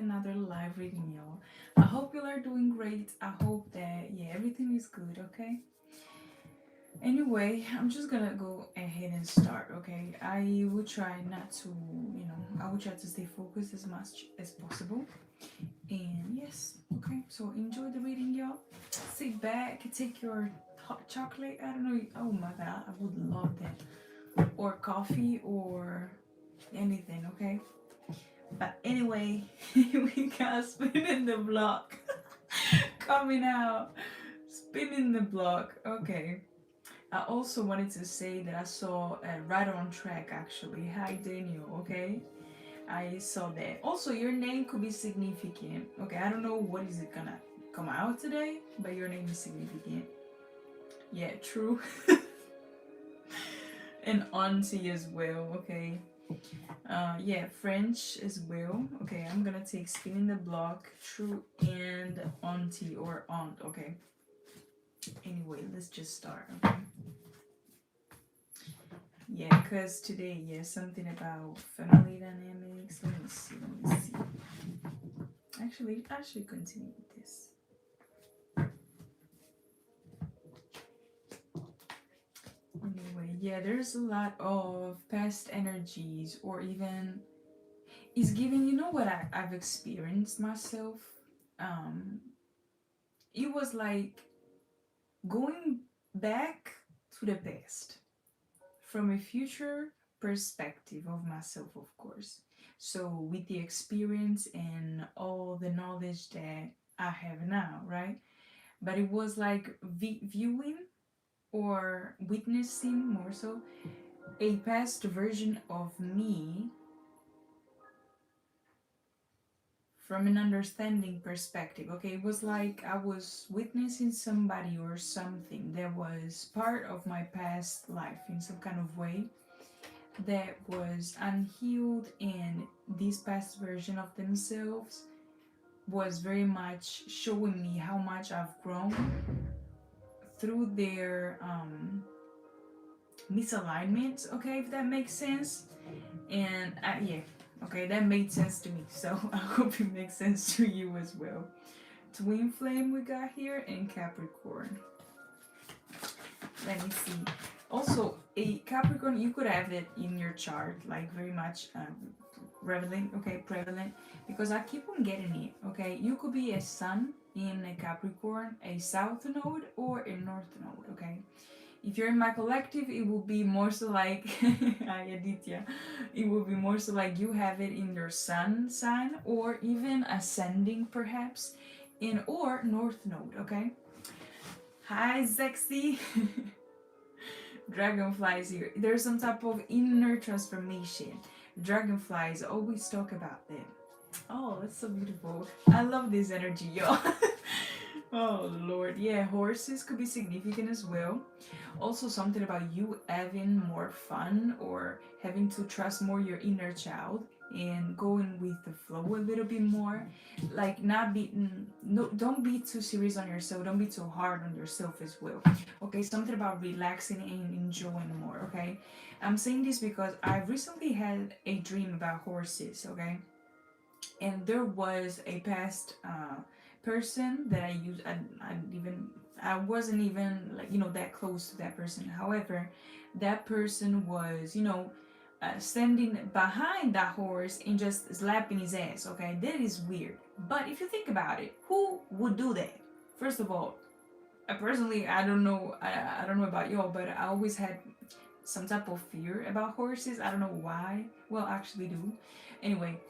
another live reading, y'all. I hope you are doing great. I hope that, yeah, everything is good, okay? Anyway, I'm just gonna go ahead and start, okay? I will try not to, I will try to stay focused as much as possible. And yes, okay, so enjoy the reading, y'all. Sit back, take your hot chocolate. I don't know. Oh my god, I would love that. Or coffee or anything, okay? But anyway, we got spinning the block coming out. Spinning the block, okay. I also wanted to say that I saw Right on Track actually. Hi Daniel, okay? I saw that. Also, your name could be significant. Okay, I don't know what is it gonna come out today, but your name is significant. Yeah, true. And auntie as well, okay? Yeah, French as well. Okay, I'm gonna take spinning the block, true, and auntie or aunt, okay? Anyway, let's just start, okay? Yeah, because today, yeah, something about family dynamics. Let me see. Actually, I should continue with this. Anyway, yeah, there's a lot of past energies, or even it's giving, what I've experienced myself. It was like going back to the past from a future perspective of myself, of course. So with the experience and all the knowledge that I have now, right? But it was like viewing or witnessing more so a past version of me from an understanding perspective. Okay, it was like I was witnessing somebody or something that was part of my past life in some kind of way that was unhealed, and this past version of themselves was very much showing me how much I've grown through their misalignment, okay, if that makes sense. And yeah, okay, that made sense to me, so I hope it makes sense to you as well. Twin flame we got here, and Capricorn. Let me see. Also, a Capricorn, you could have it in your chart, like very much prevalent, okay, prevalent, because I keep on getting it, okay? You could be a sun in a Capricorn, a south node, or a north node, okay? If you're in my collective, it will be more so like, Aditya, it will be more so like you have it in your sun sign, or even ascending perhaps, in or north node, okay? Hi, Zexy. Dragonflies here. There's some type of inner transformation. Dragonflies always talk about them. Oh, that's so beautiful. I love this energy, y'all. Oh Lord, yeah, horses could be significant as well. Also something about you having more fun or having to trust more your inner child and going with the flow a little bit more. Like not be no, don't be too serious on yourself, don't be too hard on yourself as well. Okay, something about relaxing and enjoying more, okay? I'm saying this because I recently had a dream about horses, okay? And there was a past person that I used. I wasn't even like that close to that person. However, that person was standing behind that horse and just slapping his ass. Okay, that is weird. But if you think about it, who would do that? First of all, personally, I don't know. I don't know about y'all, but I always had some type of fear about horses. I don't know why. Well, I actually do. Anyway,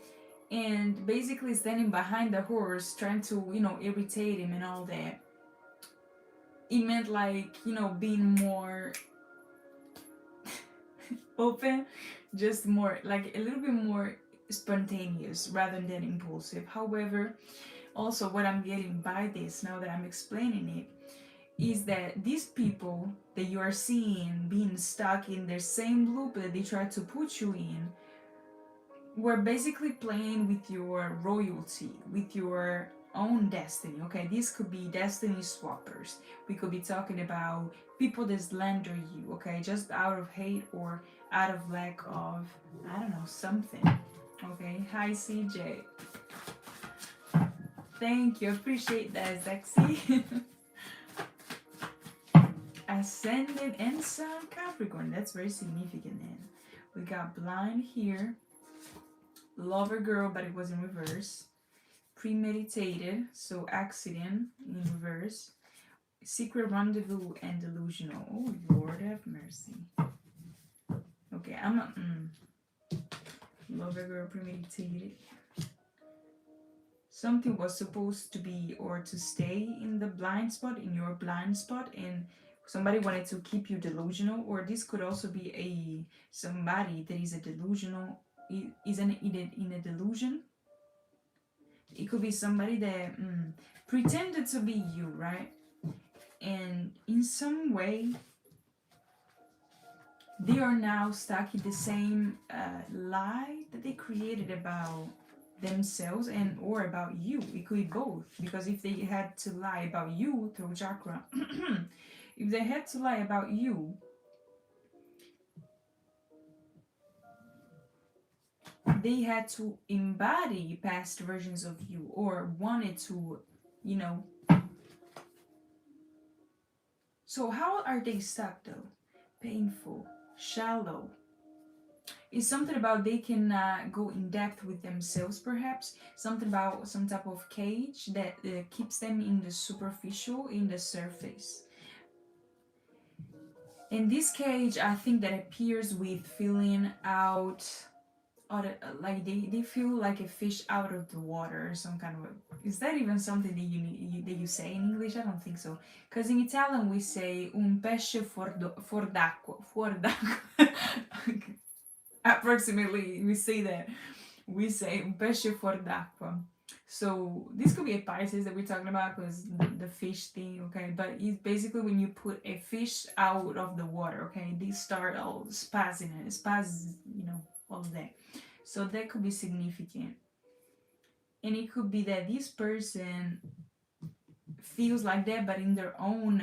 and basically standing behind the horse trying to irritate him and all that, it meant like being more open, just more like a little bit more spontaneous rather than impulsive. However, also what I'm getting by this, now that I'm explaining it, is that these people that you are seeing being stuck in their same loop that they try to put you in, we're basically playing with your royalty, with your own destiny, okay? This could be destiny swappers. We could be talking about people that slander you, okay? Just out of hate or out of lack of, I don't know, something, okay? Hi, CJ. Thank you. Appreciate that, Zexy. Ascendant and Sun Capricorn. That's very significant then. We got blind here. Lover girl, but it was in reverse. Premeditated, so accident in reverse. Secret rendezvous and delusional. Oh, Lord have mercy. Okay, I'm not. Lover girl, premeditated. Something was supposed to be or to stay in the blind spot, in your blind spot, and somebody wanted to keep you delusional. Or this could also be somebody that is a delusional, is in a delusion. It could be somebody that pretended to be you, right? And in some way, they are now stuck in the same lie that they created about themselves and or about you. It could be both, because if they had to lie about you through chakra, if they had to lie about you, they had to embody past versions of you, or wanted to, you know. So how are they stuck though? Painful, shallow. It's something about they can go in depth with themselves, perhaps. Something about some type of cage that keeps them in the superficial, in the surface. In this cage, I think that appears with feeling out, like they feel like a fish out of the water, some kind of. Is that even something that you say in English? I don't think so. Because in Italian we say un pesce fuor d'acqua. Approximately, we say that. We say un pesce fuor d'acqua. So this could be a Pisces that we're talking about, because the fish thing, okay? But it's basically when you put a fish out of the water, okay? They start all spazzing, all of that. So that could be significant. And it could be that this person feels like that, but in their own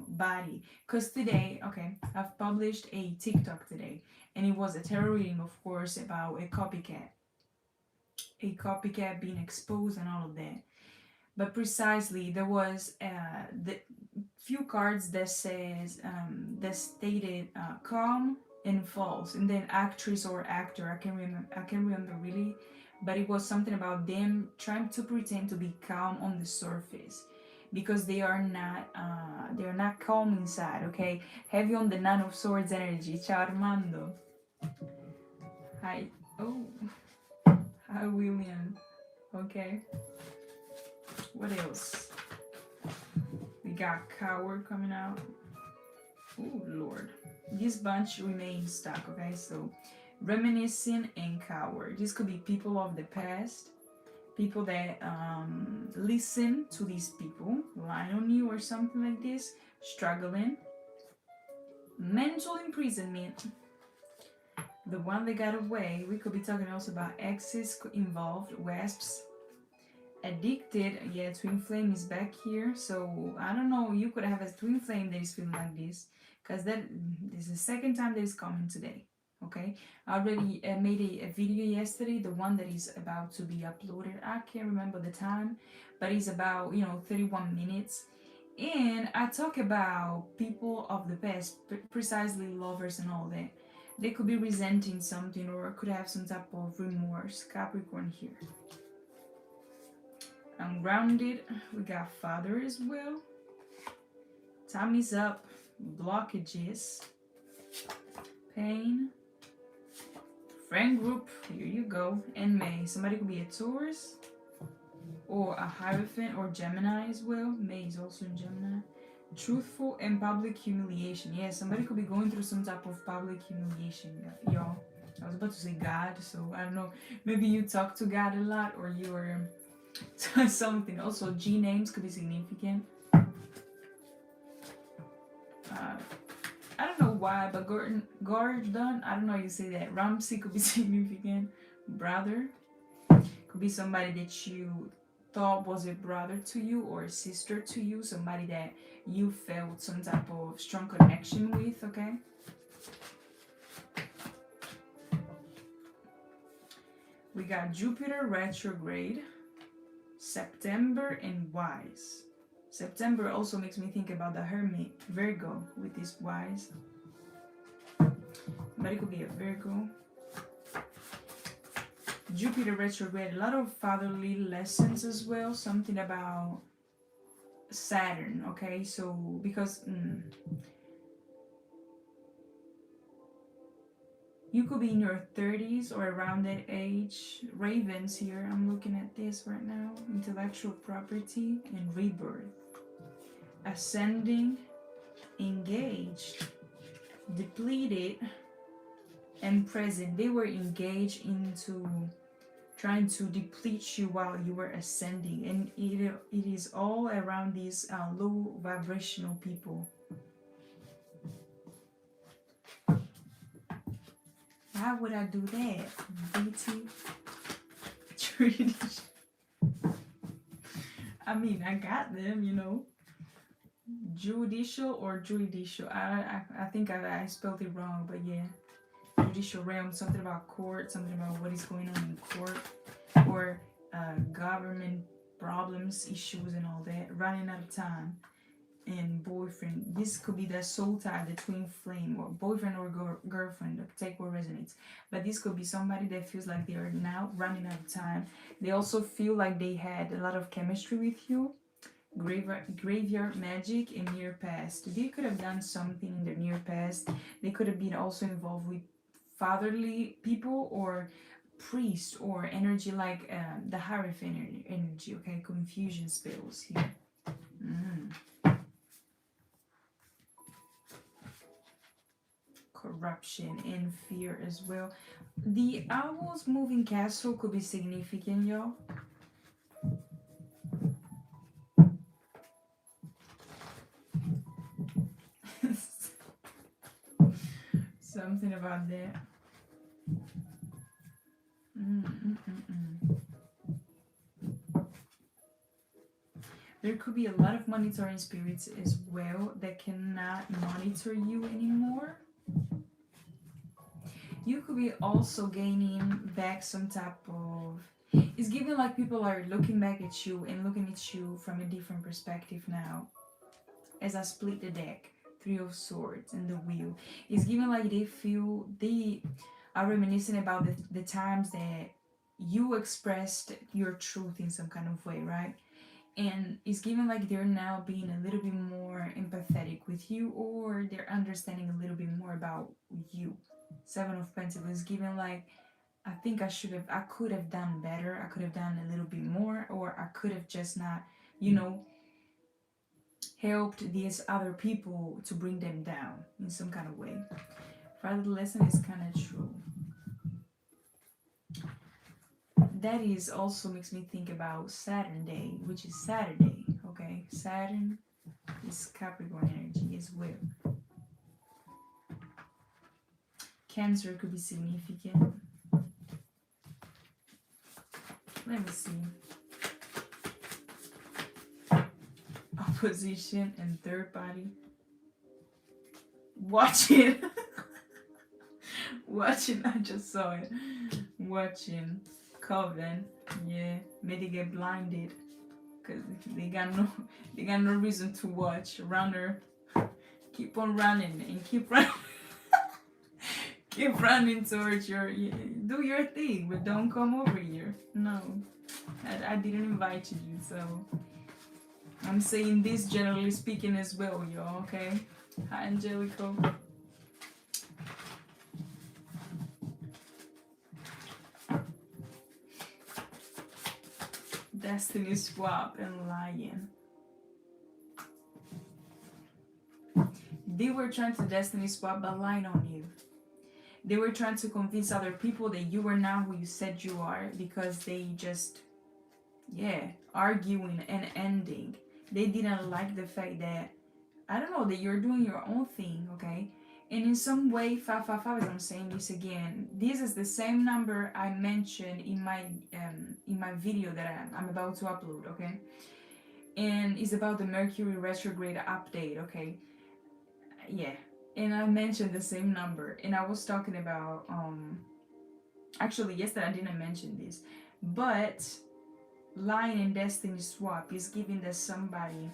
body. Because today, okay, I've published a TikTok today, and it was a tarot reading, of course, about a copycat being exposed and all of that. But precisely, there was the few cards that says that stated calm and false, and then actress or actor. I can't remember really, but it was something about them trying to pretend to be calm on the surface, because they are not calm inside. Okay, heavy on the Nine of Swords energy. Ciao Armando. Hi. Oh. Hi William. Okay. What else? We got Coward coming out. Oh Lord. This bunch remains stuck, okay? So reminiscing and Coward. This could be people of the past. People that listen to these people, line on you or something like this, struggling. Mental imprisonment. The one that got away. We could be talking also about exes involved, wasps. Addicted, yeah, twin flame is back here. So I don't know, you could have a twin flame that is feeling like this, because that is the second time that is coming today. Okay, I already made a video yesterday, the one that is about to be uploaded. I can't remember the time, but it's about 31 minutes. And I talk about people of the past, precisely lovers and all that. They could be resenting something, or could have some type of remorse. Capricorn here. Ungrounded. We got Father as well. Time is up. Blockages. Pain. Friend group. Here you go. And May. Somebody could be a Taurus, or a Hierophant, or Gemini as well. May is also in Gemini. Truthful and public humiliation. Yeah, somebody could be going through some type of public humiliation, y'all. I was about to say God, so I don't know. Maybe you talk to God a lot, or you're something. Also, G names could be significant. I don't know why, but Gordon, I don't know how you say that. Ramsey could be significant. Brother could be somebody that you thought was a brother to you or a sister to you, somebody that you felt some type of strong connection with, okay? We got Jupiter retrograde. September and wise. September also makes me think about the Hermit, Virgo, with this wise. But it could be a Virgo. Jupiter retrograde, a lot of fatherly lessons as well. Something about Saturn, okay? So, because you could be in your 30s or around that age. Ravens here, I'm looking at this right now. Intellectual property and rebirth. Ascending, engaged, depleted, and present. They were engaged into trying to deplete you while you were ascending, and it is all around these low vibrational people. Why would I do that? BT tradition. I mean, I got them, you know. Judicial or judicial. I think I spelled it wrong, but yeah. Judicial realm, something about court, something about what is going on in court, or government problems, issues, and all that. Running out of time. And boyfriend, this could be the soul tie, the twin flame, or boyfriend or girlfriend, take what resonates. But this could be somebody that feels like they are now running out of time. They also feel like they had a lot of chemistry with you. Graveyard magic in near past. They could have done something in their near past. They could have been also involved with fatherly people or priest or energy like the Hierophant energy, okay? Confusion spells here. Corruption and fear as well. The owl's moving castle could be significant, y'all. Something about that. There could be a lot of monitoring spirits as well that cannot monitor you anymore. You could be also gaining back some type of... It's giving like people are looking back at you and looking at you from a different perspective now. As I split the deck, Three of Swords and the Wheel. It's giving like they are reminiscing about the times that you expressed your truth in some kind of way, right? And it's given like they're now being a little bit more empathetic with you, or they're understanding a little bit more about you. Seven of Pentacles, given like, I think I could have done better. I could have done a little bit more, or I could have just not, you know, helped these other people to bring them down in some kind of way. Father, the lesson is kind of true. That is also makes me think about Saturn Day, which is Saturday, okay? Saturn is Capricorn energy as well. Cancer could be significant. Let me see. Opposition and third body. Watching. Watching, I just saw it. Watching. Coven. Yeah. May they get blinded. Because they got no reason to watch. Runner. Keep on running and keep running. Keep running towards do your thing, but don't come over here. No, I didn't invite you, so I'm saying this generally speaking as well, y'all. Okay. Hi, Angelico. Destiny Swap and Lion. They were trying to destiny swap a line on you. They were trying to convince other people that you were not who you said you are, because they just, arguing and ending. They didn't like the fact that, I don't know, that you're doing your own thing, okay? And in some way, 555, as I'm saying this again, this is the same number I mentioned in my video that I'm about to upload, okay? And it's about the Mercury retrograde update, okay? Yeah. And I mentioned the same number, and I was talking about actually yesterday I didn't mention this, but line and destiny swap is giving that somebody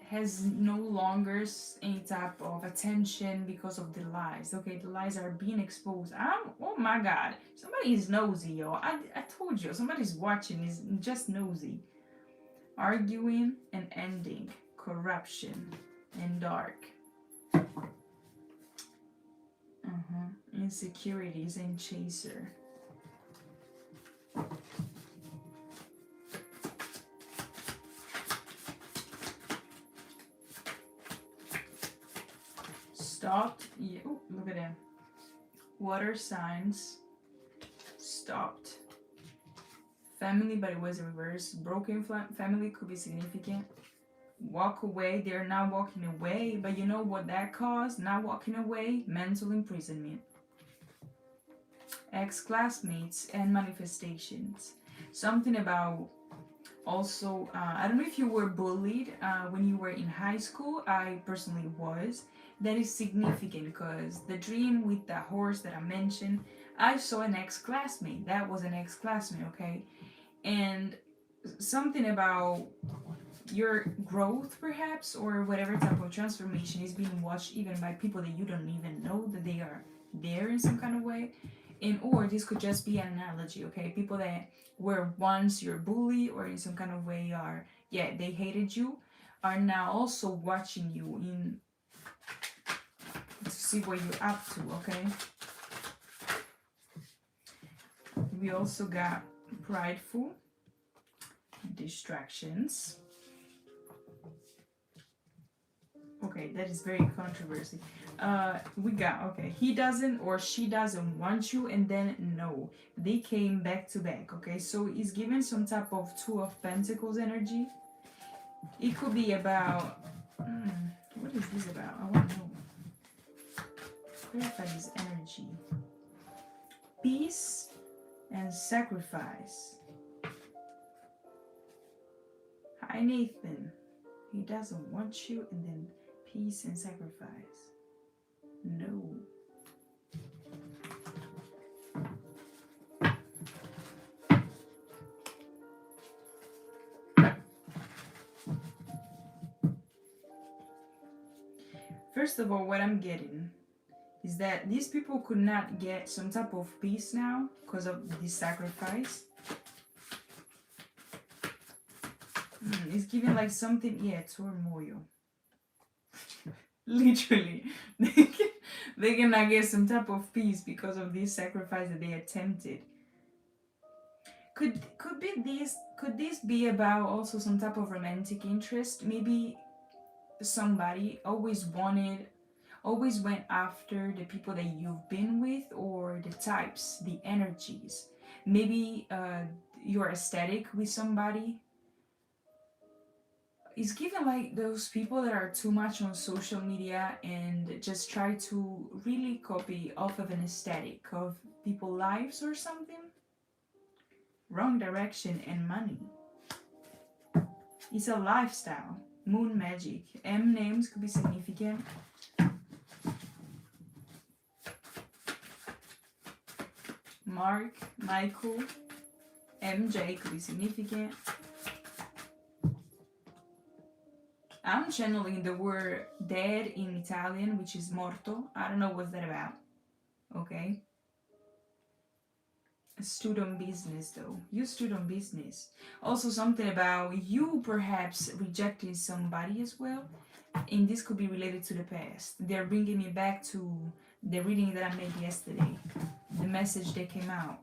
has no longer any type of attention because of the lies. Okay, the lies are being exposed. Oh my God, somebody is nosy, yo. I told you, somebody's watching, is just nosy. Arguing and ending, corruption and dark. Insecurities and chaser. Stopped. Yeah. Ooh, look at that. Water signs. Stopped. Family, but it was reversed. Broken family could be significant. Walk away. They're not walking away, but you know what that caused? Not walking away. Mental imprisonment. Ex-classmates and manifestations. Something about also, I don't know if you were bullied when you were in high school. I personally was. That is significant because the dream with the horse that I mentioned, I saw an ex-classmate. That was an ex-classmate, okay? And something about your growth, perhaps, or whatever type of transformation is being watched even by people that you don't even know that they are there in some kind of way. And or this could just be an analogy, okay? People that were once your bully or in some kind of way are, yeah, they hated you, are now also watching you in to see what you're up to, okay? We also got prideful, distractions. Okay, that is very controversial. We got, okay, he doesn't or she doesn't want you, and then no, they came back to back, okay? So it's given some type of Two of Pentacles energy. It could be about, what is this about? I want to know. Clarify this energy. Peace and sacrifice. Hi, Nathan. He doesn't want you, and then peace and sacrifice. No. First of all, what I'm getting is that these people could not get some type of peace now because of this sacrifice. It's giving like something, yeah, turmoil. Literally, they cannot get some type of peace because of this sacrifice that they attempted. Could this be about also some type of romantic interest? Maybe somebody always went after the people that you've been with, or the types, the energies. Maybe you're aesthetic with somebody. It's given like those people that are too much on social media and just try to really copy off of an aesthetic of people's lives or something. Wrong direction and money. It's a lifestyle. Moon magic. M names could be significant. Mark, Michael, MJ could be significant. I'm channeling the word dead in Italian, which is morto. I don't know what's that about. Okay. Stood on business though. You stood on business. Also something about you perhaps rejecting somebody as well. And this could be related to the past. They're bringing me back to the reading that I made yesterday. The message that came out.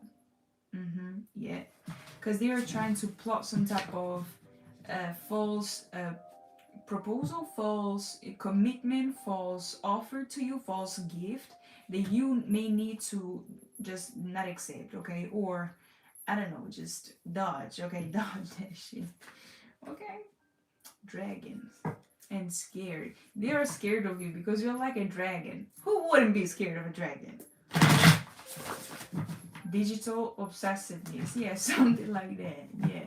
Yeah. Because they are trying to plot some type of false proposal, false commitment, false offer to you, false gift that you may need to just not accept, okay? Or, I don't know, just dodge, okay? Dodge that shit. Okay? Dragons. And scared. They are scared of you because you're like a dragon. Who wouldn't be scared of a dragon? Digital obsessiveness. Yeah, something like that. Yeah.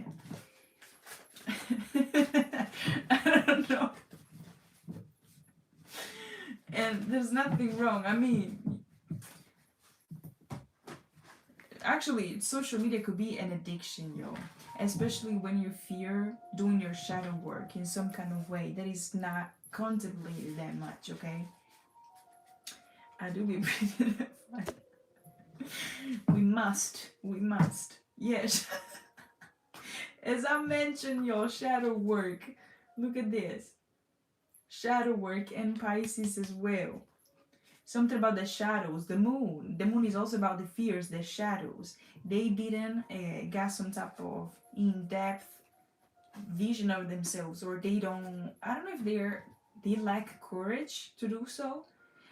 I don't know. And there's nothing wrong. I mean, actually, social media could be an addiction, yo. especially when you fear doing your shadow work in some kind of way that is not contemplated that much, okay? I do be breathing that fine. We must. Yes. As I mentioned, your shadow work. Look at this. Shadow work and Pisces as well. Something about the shadows, the moon. The moon is also about the fears, the shadows. They didn't get some type of in-depth vision of themselves, or they don't, I don't know if they lack courage to do so.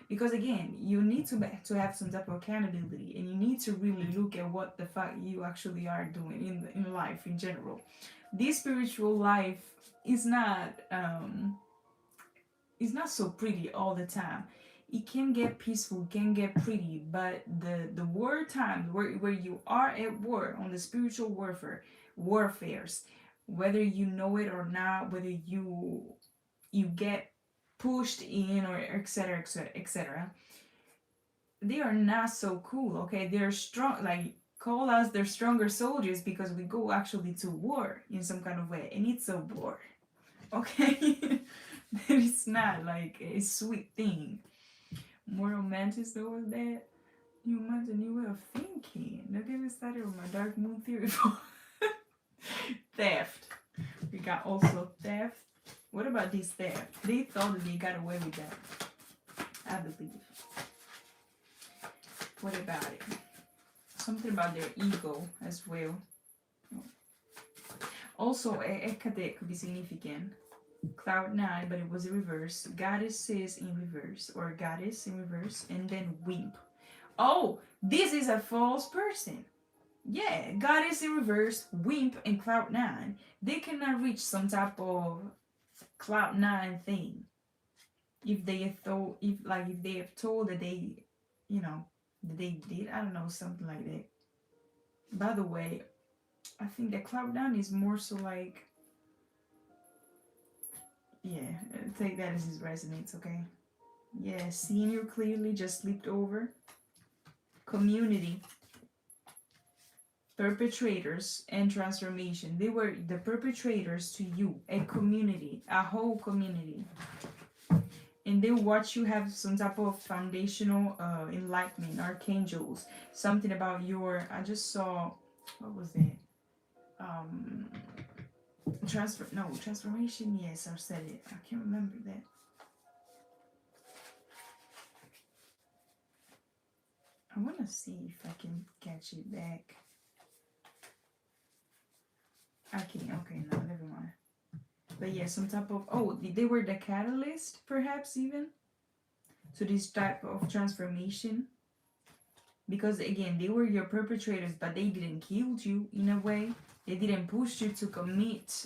Because again, you need to have some type of accountability, and you need to really look at what the fuck you actually are doing in life in general. This spiritual life is not so pretty all the time. It can get peaceful, can get pretty, but the war times where you are at war on the spiritual warfares, whether you know it or not, whether you get pushed in, or etc, etc, they are not so cool, okay? They're strong, like, call us their stronger soldiers, because we go actually to war in some kind of way, and it's a war, okay? It's not like a sweet thing. More romantic though with that. You imagine a new way of thinking. Don't get me started with my dark moon theory for theft. We got also theft. What about this theft? They thought that they got away with that, I believe. What about it? Something about their ego as well. Also, _𝐤𝐾𝐫 could be significant. Cloud 9, but it was in reverse. Goddesses in reverse, or goddess in reverse, and then wimp. Oh, this is a false person. Yeah, goddess in reverse, wimp, and cloud 9. They cannot reach some type of cloud 9 thing. If they have told, if they have told that they, that they did, I don't know, something like that. By the way, I think that cloud 9 is more so like, yeah, take that as it resonates, okay? Yeah, seeing you clearly, just slipped over. Community. Perpetrators and transformation. They were the perpetrators to you. A community. A whole community. And they watch you have some type of foundational enlightenment. Archangels. Something about your... I just saw... What was that? Transformation, yes, I said it. I can't remember that. I want to see if I can catch it back. I can't. Okay, no, never mind. But yeah, some type of... Oh, they were the catalyst, perhaps, even, to this type of transformation. Because, again, they were your perpetrators, but they didn't kill you, in a way. They didn't push you to commit,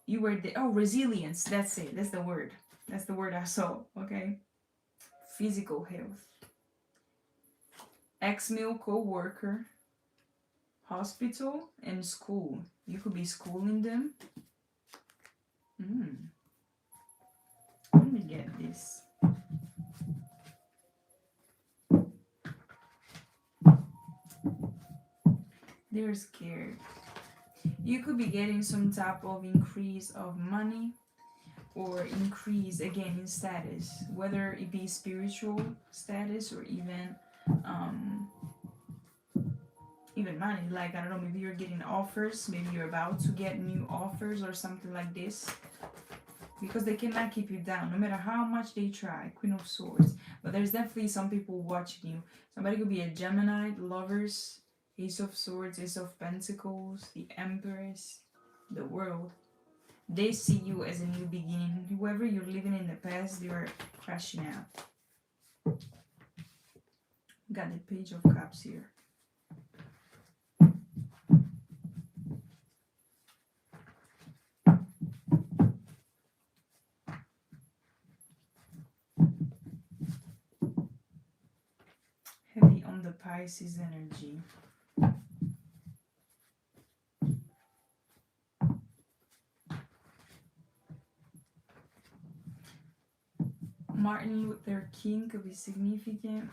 You were the... Oh, resilience. That's it. That's the word. That's the word I saw, okay? Physical health. Ex-meal co-worker. Hospital and school. You could be schooling them. Let me get this. They're scared. You could be getting some type of increase of money, or increase again in status, whether it be spiritual status or even money. Like, I don't know, maybe you're getting offers, maybe you're about to get new offers or something like this, because they cannot keep you down no matter how much they try. Queen of Swords. But there's definitely some people watching you. Somebody could be a Gemini, Lovers, Ace of Swords, Ace of Pentacles, the Empress, the World. They see you as a new beginning. Whoever you're living in the past, you're crashing out. Got the Page of Cups here. Heavy on the Pisces energy. Martin Luther King could be significant.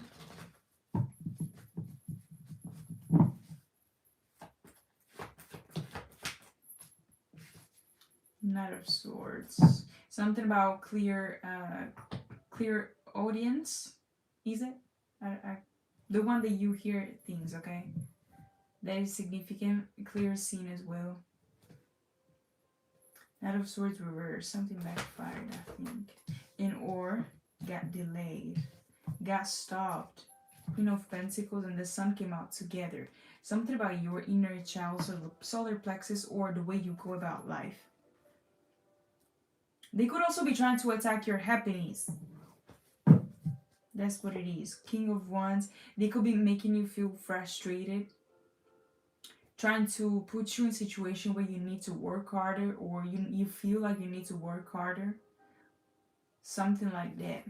Knight of Swords. Something about clear audience. Is it? The one that you hear things, okay? That is significant. Clear scene as well. Knight of Swords reversed. Something backfired, I think. Or got delayed. Got stopped. Queen of Pentacles and the Sun came out together. Something about your inner child, so the solar plexus, or the way you go about life. They could also be trying to attack your happiness. That's what it is. King of Wands. They could be making you feel frustrated. Trying to put you in a situation where you need to work harder, or you feel like you need to work harder. Something like that.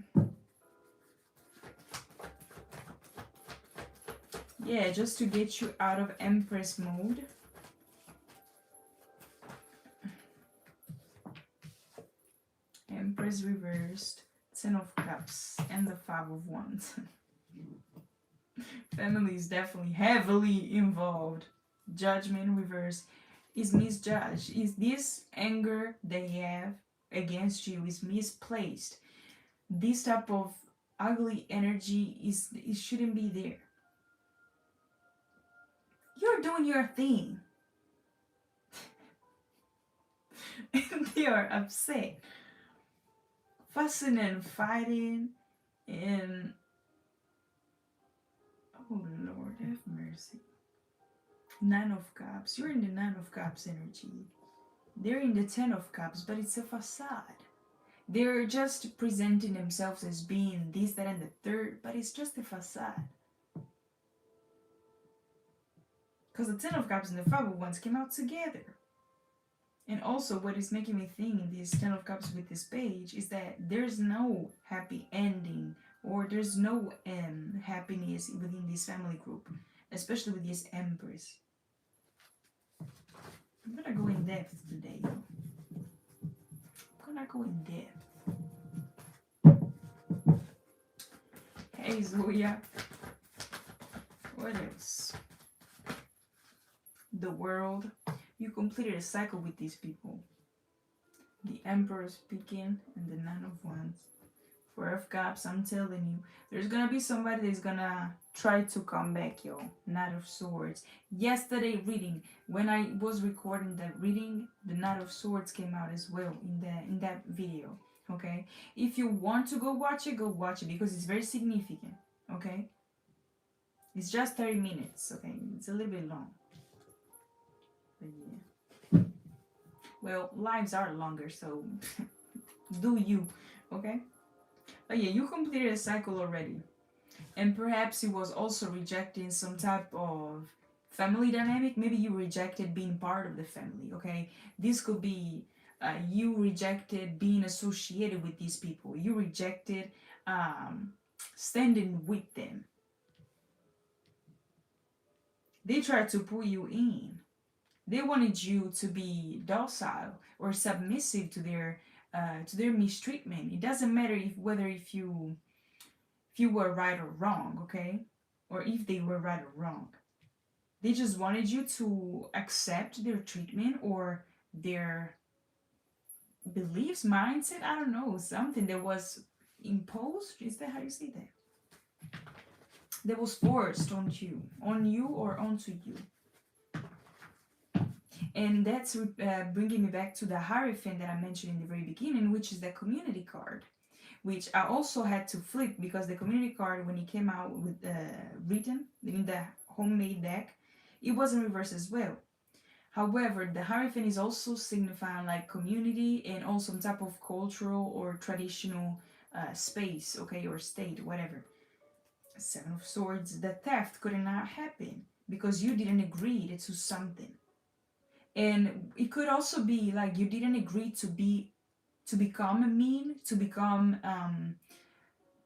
Yeah, just to get you out of Empress mode. Empress reversed. 10 of Cups and the 5 of Wands. Family is definitely heavily involved. Judgment reversed. Is misjudged. Is this anger they have against you is misplaced? This type of ugly energy it shouldn't be there. You're doing your thing. And they are upset. Fussing and fighting and oh Lord have mercy. 9 of Cups. You're in the 9 of Cups energy. They're in the 10 of Cups, but it's a facade. They're just presenting themselves as being this, that, and the third, but it's just a facade. Because the 10 of Cups and the 5 of Wands came out together. And also what is making me think in this 10 of Cups with this page is that there's no happy ending, or there's no happiness within this family group, especially with this Empress. I'm gonna go in depth today. I'm gonna go in depth. Hey Zoya. What else? The World. You completed a cycle with these people. The Emperor speaking and the 9 of Wands. 4 of Cups, I'm telling you, there's gonna be somebody that's gonna try to come back, yo. Knight of Swords. Yesterday reading, when I was recording that reading, the Knight of Swords came out as well in that video. Okay, if you want to go watch it because it's very significant. Okay, it's just 30 minutes. Okay, it's a little bit long. But yeah. Well, lives are longer, so do you, okay? But yeah, you completed a cycle already. And perhaps it was also rejecting some type of family dynamic. Maybe you rejected being part of the family, okay? This could be you rejected being associated with these people. You rejected standing with them. They tried to pull you in. They wanted you to be docile or submissive to their mistreatment. It doesn't matter if you were right or wrong, okay? Or if they were right or wrong. They just wanted you to accept their treatment or their beliefs, mindset, I don't know, something that was imposed. Is that how you say that? That was forced on you or onto you. And that's bringing me back to the Hierophant that I mentioned in the very beginning, which is the community card, which I also had to flip because the community card, when it came out with written in the homemade deck, it wasn't reversed as well. However, the Hierophant is also signifying like community and also some type of cultural or traditional space, okay, or state, whatever. 7 of Swords, the theft could not happen because you didn't agree to something. And it could also be like you didn't agree to become mean, to become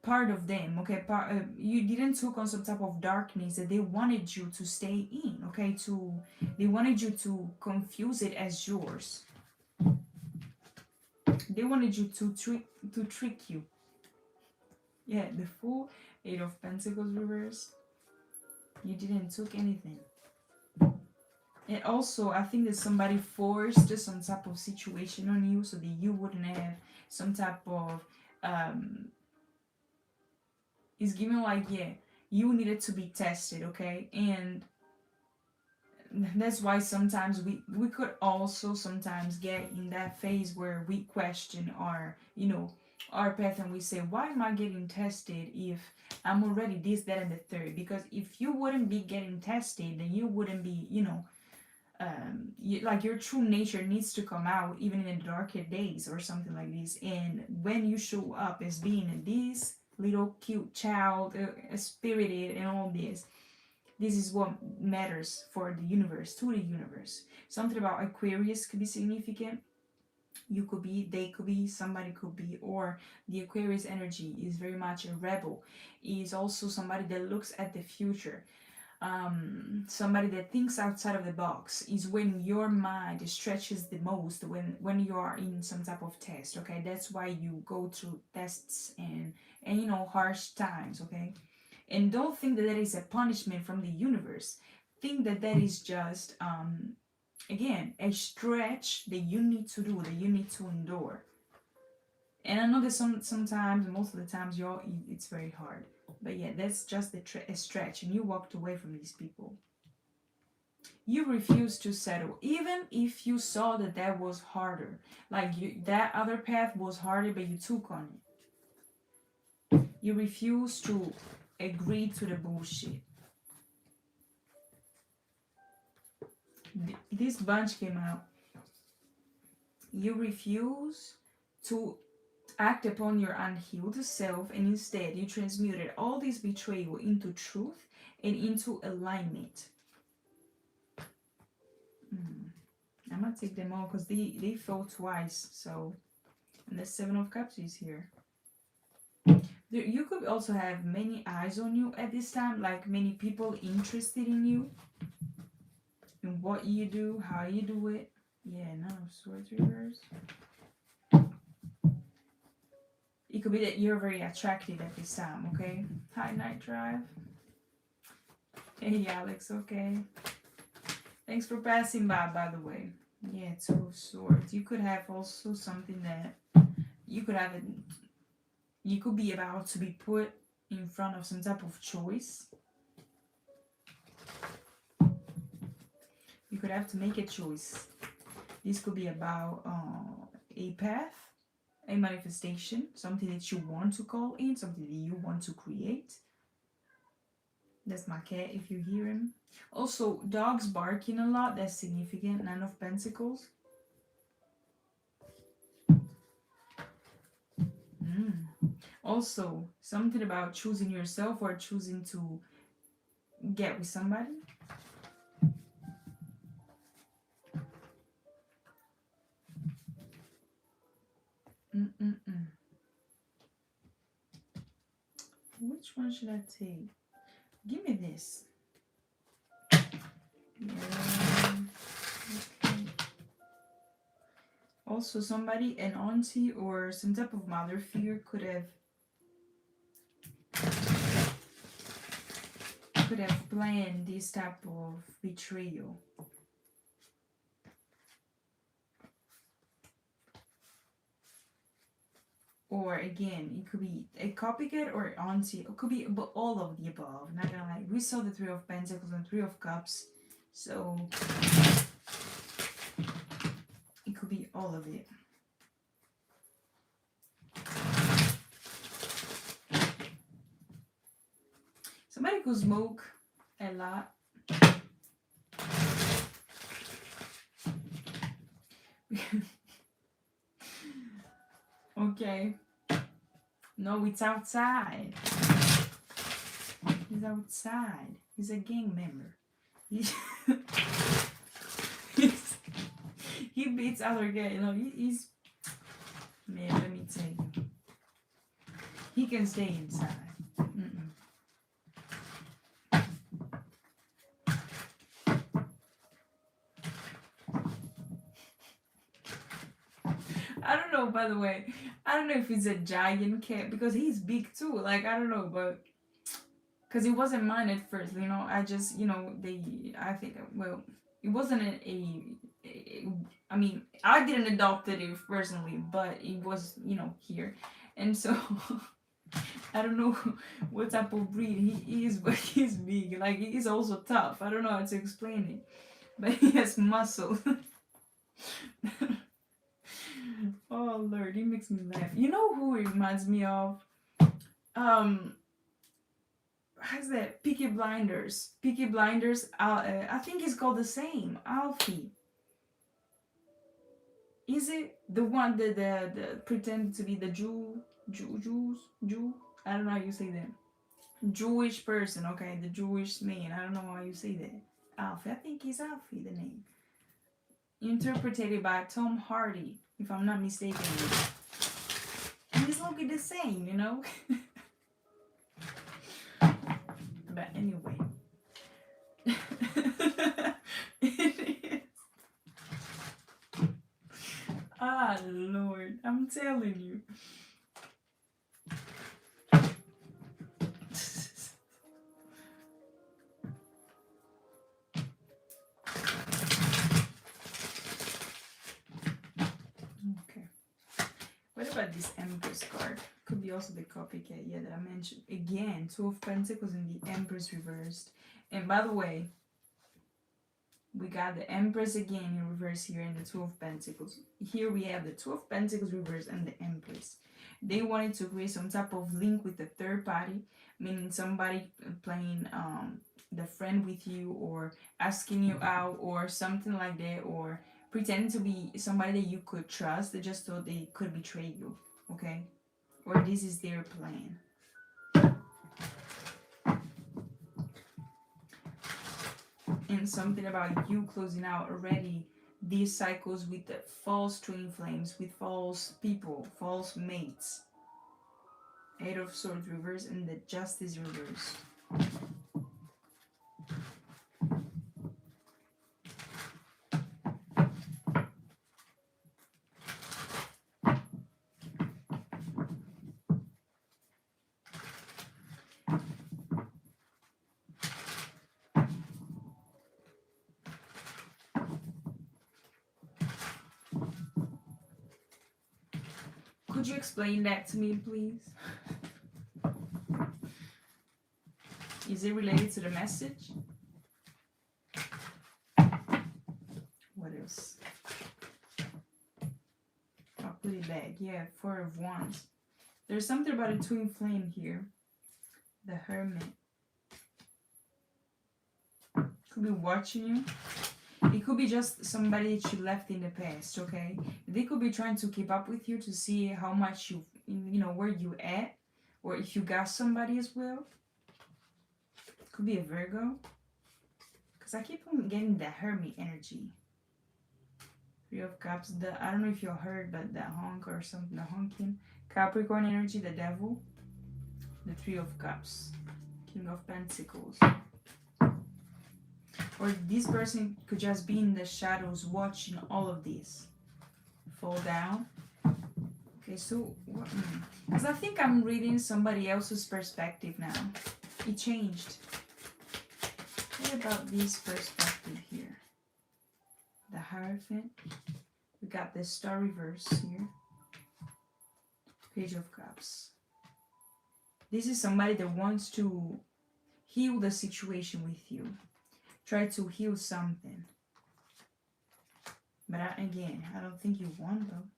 part of them, okay? You didn't took on some type of darkness that they wanted you to stay in, okay? They wanted you to confuse it as yours. They wanted you to trick you. Yeah, the Fool, 8 of Pentacles reversed. You didn't took anything. And also, I think that somebody forced some type of situation on you so that you wouldn't have some type of it's given like, yeah, you needed to be tested, okay? And that's why sometimes we could also sometimes get in that phase where we question our, you know, our path, and we say, why am I getting tested if I'm already this, that, and the third? Because if you wouldn't be getting tested, then you wouldn't be, you know, like your true nature needs to come out even in the darker days or something like this. And when you show up as being this little cute child, spirited and all this is what matters for the universe, to the universe. Something about Aquarius could be significant. You could be, they could be, somebody could be, or the Aquarius energy is very much a rebel. Is also somebody that looks at the future. Somebody that thinks outside of the box. Is when your mind stretches the most when you are in some type of test, okay? That's why you go through tests and you know, harsh times, okay? And don't think that is a punishment from the universe. Think that is just again, a stretch that you need to do, that you need to endure. And I know that sometimes, most of the times, it's very hard. But yeah, that's just a stretch, and you walked away from these people. You refuse to settle, even if you saw that was harder. Like that other path was harder, but you took on it. You refuse to agree to the bullshit. This bunch came out. You refuse to act upon your unhealed self, and instead you transmuted all this betrayal into truth and into alignment. I'm gonna take them all because they fell twice. So, and the Seven of Cups is here. You could also have many eyes on you at this time, like many people interested in you, in what you do, how you do it. Yeah, Nine of Swords reverse. It could be that you're very attractive at this time, okay? Hi, Night Drive. Hey, Alex, okay. Thanks for passing by the way. Yeah, Two of Swords. You could have also something that you could have you could be about to be put in front of some type of choice. You could have to make a choice. This could be about a path, a manifestation, something that you want to call in, something that you want to create. That's my cat if you hear him. Also, dogs barking a lot, that's significant. Nine of Pentacles. Also, something about choosing yourself or choosing to get with somebody. Which one should I take? Give me this. Yeah. Okay. Also, somebody, an auntie or some type of mother figure could have planned this type of betrayal. Or again, it could be a copycat or auntie. It could be all of the above. Not gonna lie. We saw the Three of Pentacles and Three of Cups. So it could be all of it. Somebody could smoke a lot. Okay. No, it's outside. He's outside. He's a gang member. He beats other guys. You know, he's... Man, let me tell you. He can stay inside. I don't know, by the way. I don't know if he's a giant cat because he's big too. Like, I don't know, but because it wasn't mine at first, you know. I just, you know, I think, well, It wasn't I mean, I didn't adopt it personally, but it was, you know, here. And so I don't know what type of breed he is, but he's big. Like, he's also tough. I don't know how to explain it, but he has muscle. Oh Lord, he makes me laugh. You know who he reminds me of? How's that? Peaky Blinders. Peaky Blinders. I think it's called the same. Alfie. Is it the one that the pretended to be the Jew? I don't know how you say that. Jewish person. Okay, the Jewish man. I don't know how you say that. Alfie. I think it's Alfie, the name. Interpreted by Tom Hardy, if I'm not mistaken. And it's looking the same, you know. But anyway. It is. Ah, Lord, I'm telling you. Okay. What about this Empress card? Could be also the copycat, yeah, that I mentioned. Again, Two of Pentacles and the Empress reversed. And by the way, we got the Empress again in reverse here and the Two of Pentacles. Here we have the Two of Pentacles reversed and the Empress. They wanted to create some type of link with the third party, meaning somebody playing the friend with you or asking you out or something like that, or pretending to be somebody that you could trust. They just thought they could betray you, okay? Or this is their plan. And something about you closing out already these cycles with the false twin flames, with false people, false mates. Eight of Swords reverse and the Justice reverse. Could you explain that to me, please? Is it related to the message? What else? I'll put it back. Yeah, Four of Wands. There's something about a twin flame here. The Hermit. Could be watching you. It could be just somebody that you left in the past, okay? They could be trying to keep up with you to see how much you know, where you at, or if you got somebody as well. Could be a Virgo, because I keep on getting the Hermit energy. Three of Cups. I don't know if you heard, but the honk or something, the honking. Capricorn energy, the Devil. The Three of Cups. King of Pentacles. Or this person could just be in the shadows watching all of this fall down. Okay, so what? Because I think I'm reading somebody else's perspective now. It changed. What about this perspective here? The Hierophant. We got the Star reverse here. Page of Cups. This is somebody that wants to heal the situation with you. Try to heal something. But again, I don't think you want them.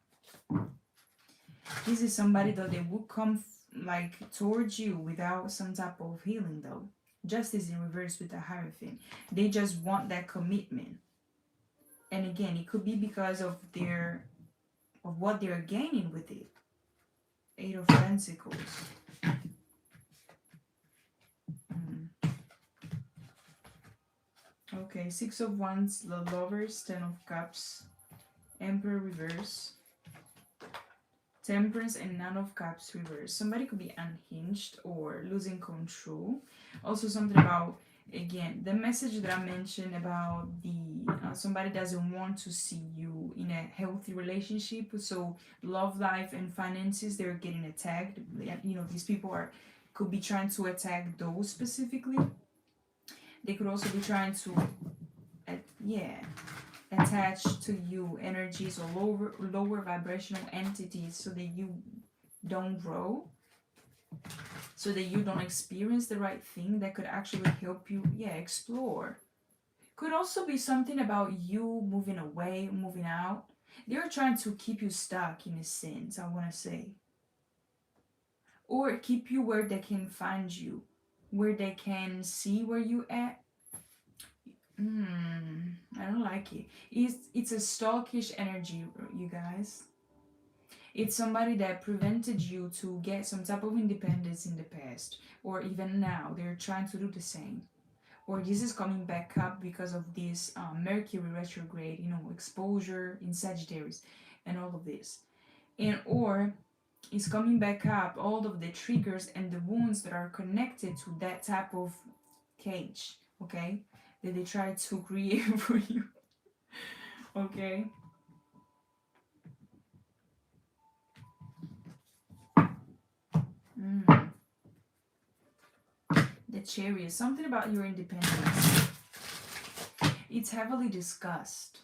This is somebody that they will come like towards you without some type of healing though. Justice in reverse with the Hierophant. They just want that commitment. And again, it could be because of what they're gaining with it. Eight of Pentacles. Okay, Six of Wands, the Lovers, Ten of Cups, Emperor reverse, Temperance, and Nine of Cups reverse. Somebody could be unhinged or losing control. Also something about, again, the message that I mentioned about the somebody doesn't want to see you in a healthy relationship. So love life and finances, they're getting attacked. You know, these people could be trying to attack those specifically. They could also be trying to yeah, attached to you, energies or lower vibrational entities, so that you don't grow, so that you don't experience the right thing that could actually help you, yeah, explore. Could also be something about you moving away, moving out. They're trying to keep you stuck in a sense, I want to say. Or keep you where they can find you, where they can see where you at. I don't like it. It's a stalkish energy, you guys. It's somebody that prevented you to get some type of independence in the past, or even now they're trying to do the same. Or this is coming back up because of this Mercury retrograde, exposure in Sagittarius and all of this. And or it's coming back up all of the triggers and the wounds that are connected to that type of cage, okay? That they try to create for you, okay? The Chariot, something about your independence. It's heavily discussed.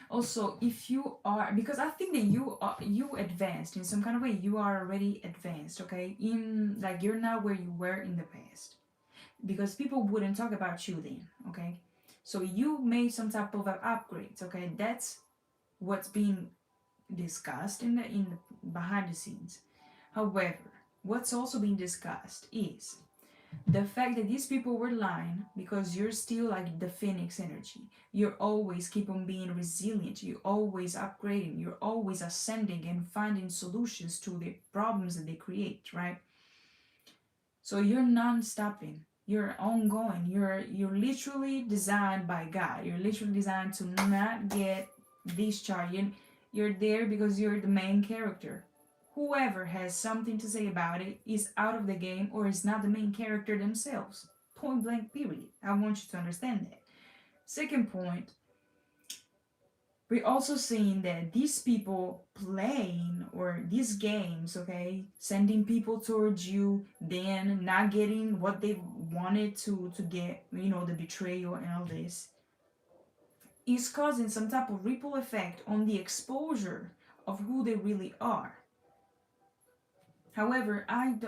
Also, if you are, because I think that you advanced in some kind of way. You are already advanced, okay? In like you're not where you were in the past, because people wouldn't talk about you then, okay? So you made some type of upgrades, okay? That's what's being discussed in the behind the scenes. However, what's also being discussed is the fact that these people were lying, because you're still like the phoenix energy. You're always keep on being resilient. You're always upgrading. You're always ascending and finding solutions to the problems that they create, right? So you're non-stopping. You're ongoing. You're literally designed by God. You're literally designed to not get discharged. You're there because you're the main character. Whoever has something to say about it is out of the game or is not the main character themselves. Point blank, period. I want you to understand that. Second point, we're also seeing that these people playing or these games, okay, sending people towards you, then not getting what they wanted to get, the betrayal and all this, is causing some type of ripple effect on the exposure of who they really are. However, I'm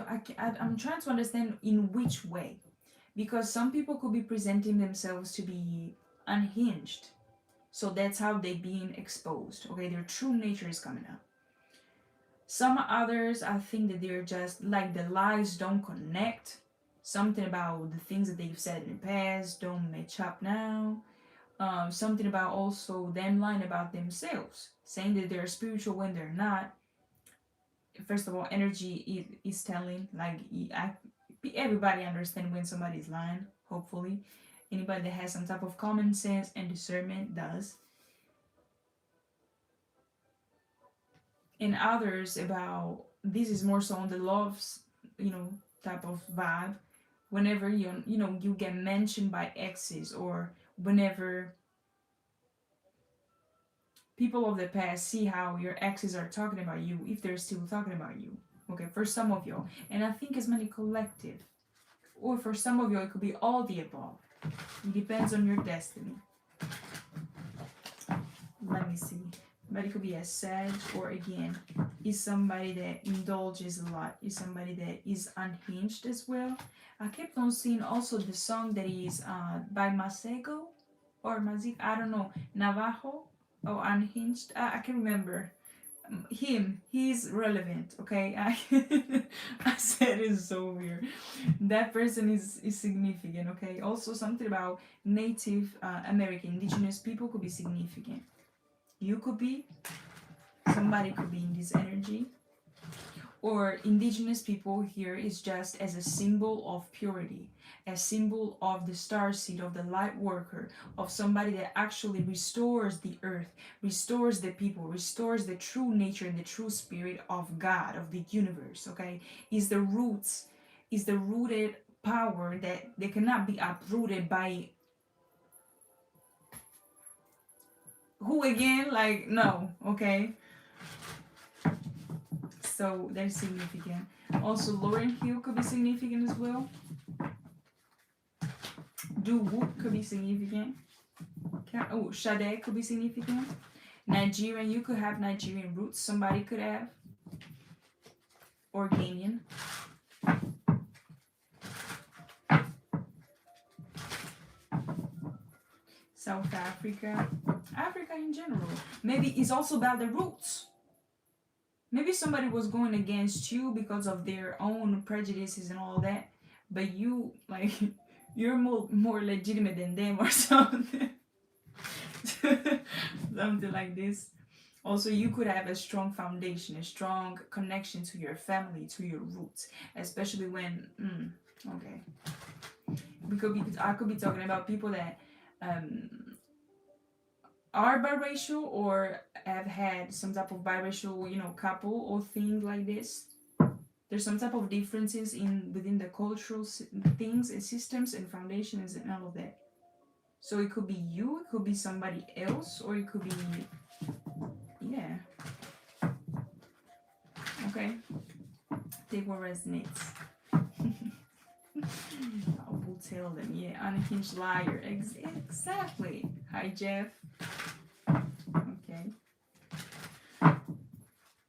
trying to understand in which way, because some people could be presenting themselves to be unhinged, so that's how they're being exposed. Okay, their true nature is coming out. Some others, I think that they're just like the lies don't connect. Something about the things that they've said in the past don't match up now. Something about also them lying about themselves, saying that they're spiritual when they're not. First of all, energy is telling, like, everybody understand when somebody is lying, hopefully. Anybody that has some type of common sense and discernment does. And others about, this is more so on the loves, type of vibe. Whenever you get mentioned by exes, or whenever people of the past see how your exes are talking about you, if they're still talking about you, okay, for some of you. And I think it's many collective, or for some of you it could be all the above. It depends on your destiny. Let me see, but it could be a Sag, or again, is somebody that indulges a lot, is somebody that is unhinged as well. I kept on seeing also the song that is by Masego or Mazik, I don't know, Navajo. Oh, unhinged. I can remember him. He's relevant. Okay, I said it's so weird. That person is significant. Okay. Also, something about Native American, indigenous people could be significant. You could be. Somebody could be in this energy. Or indigenous people here is just as a symbol of purity, a symbol of the star seed, of the light worker, of somebody that actually restores the earth, restores the people, restores the true nature and the true spirit of God, of the universe, okay? Is the roots, is the rooted power that they cannot be uprooted by who again? Like, no, okay? So that's significant. Also, Lauryn Hill could be significant as well. Do-wop could be significant. Oh, Sade could be significant. Nigerian, you could have Nigerian roots. Somebody could have. Or Ghanaian. South Africa. Africa in general. Maybe it's also about the roots. Maybe somebody was going against you because of their own prejudices and all that, but you, like, you're more legitimate than them or something. Something like this. Also, you could have a strong foundation, a strong connection to your family, to your roots, especially when, okay. Because I could be talking about people that are biracial or have had some type of biracial, couple or thing like this. There's some type of differences within the cultural things and systems and foundations and all of that. So it could be you, it could be somebody else, or it could be, yeah. Okay. Take what resonates. I will tell them, yeah, unhinged liar. Exactly. Hi, Jeff. Okay.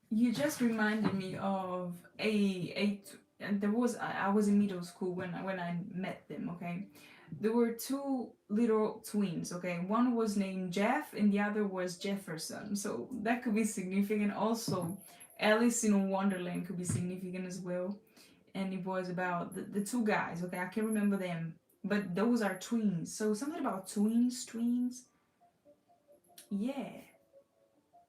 You just reminded me of I was in middle school when I met them, okay? There were two little twins, okay? One was named Jeff and the other was Jefferson. So that could be significant. Also, Alice in Wonderland could be significant as well. And it was about the two guys, okay? I can't remember them, but those are twins. So something about twins. Yeah.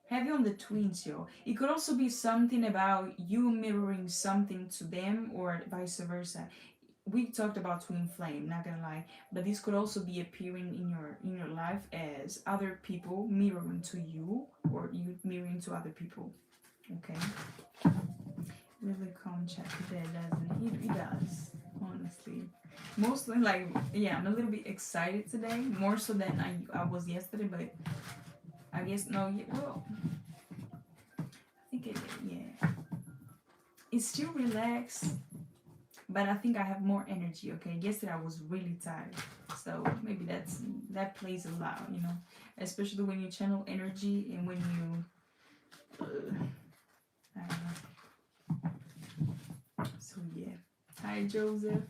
Heavy on the twins, yo. It could also be something about you mirroring something to them or vice versa. We talked about twin flame, not gonna lie, but this could also be appearing in your life as other people mirroring to you or you mirroring to other people. Okay. Really calm chat today, doesn't it? It does, honestly. Mostly, like, yeah, I'm a little bit excited today, more so than I was yesterday, but I guess, no, well, I think yeah. It's still relaxed, but I think I have more energy, okay? Yesterday I was really tired, so maybe that plays a lot, especially when you channel energy and when you, I don't know. So, yeah. Hi, Joseph.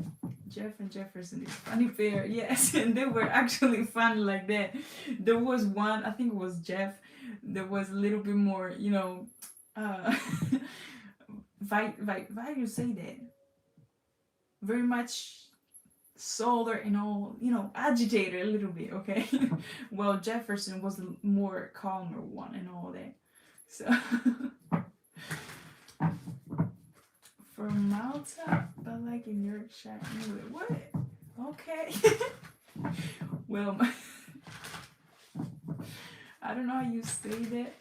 Jeff and Jefferson is funny pair, yes, and they were actually fun like that. There was one, I think it was Jeff, that was a little bit more, why you say that? Very much solar and all, agitated a little bit, okay? Well, Jefferson was the more calmer one and all that. So from Malta, but like in Yorkshire. Anyway, what? Okay. Well, I don't know how you say that.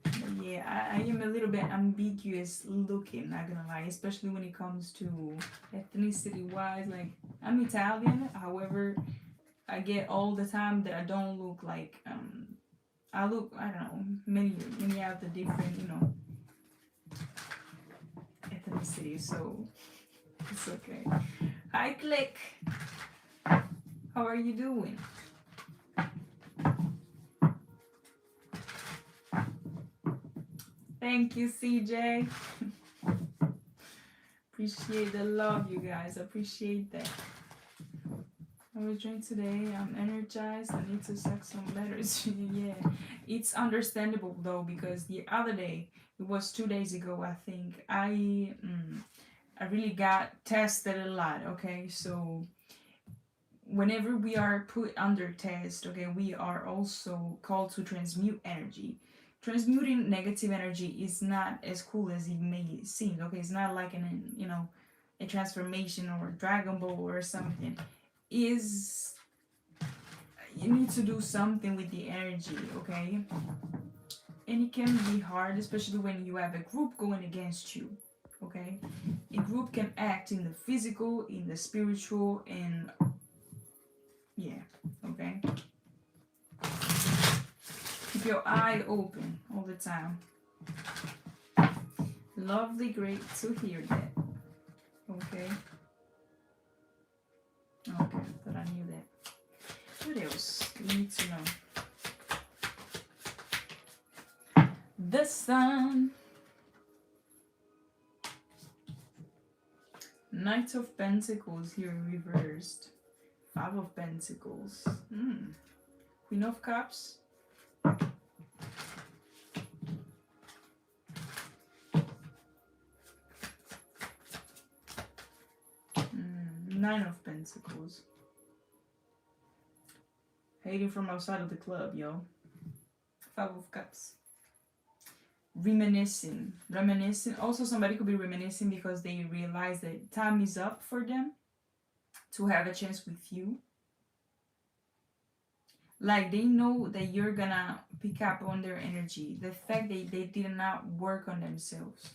But yeah, I am a little bit ambiguous looking, not gonna lie, especially when it comes to ethnicity wise. Like, I'm Italian, however, I get all the time that I don't look like, I look, I don't know, many of the different, ethnicity, so it's okay. Hi, Click. How are you doing? Thank you, CJ. Appreciate the love, you guys. Appreciate that. I was drinking today. I'm energized. I need to suck some letters. Yeah, it's understandable though, because the other day, it was 2 days ago, I think, I really got tested a lot. Okay, so whenever we are put under test, okay, we are also called to transmute energy. Transmuting negative energy is not as cool as it may seem. Okay, it's not like a transformation or Dragon Ball or something. You need to do something with the energy, okay? And it can be hard, especially when you have a group going against you, okay? A group can act in the physical, in the spiritual, and yeah, okay? Keep your eye open all the time. Lovely, great to hear that, okay? Okay. the Sun. Knight of Pentacles here reversed. Five of Pentacles. Queen of Cups. Nine of Pentacles. Hating from outside of the club, yo. Five of Cups. Reminiscing. Also, somebody could be reminiscing because they realize that time is up for them to have a chance with you. Like, they know that you're gonna pick up on their energy. The fact that they did not work on themselves.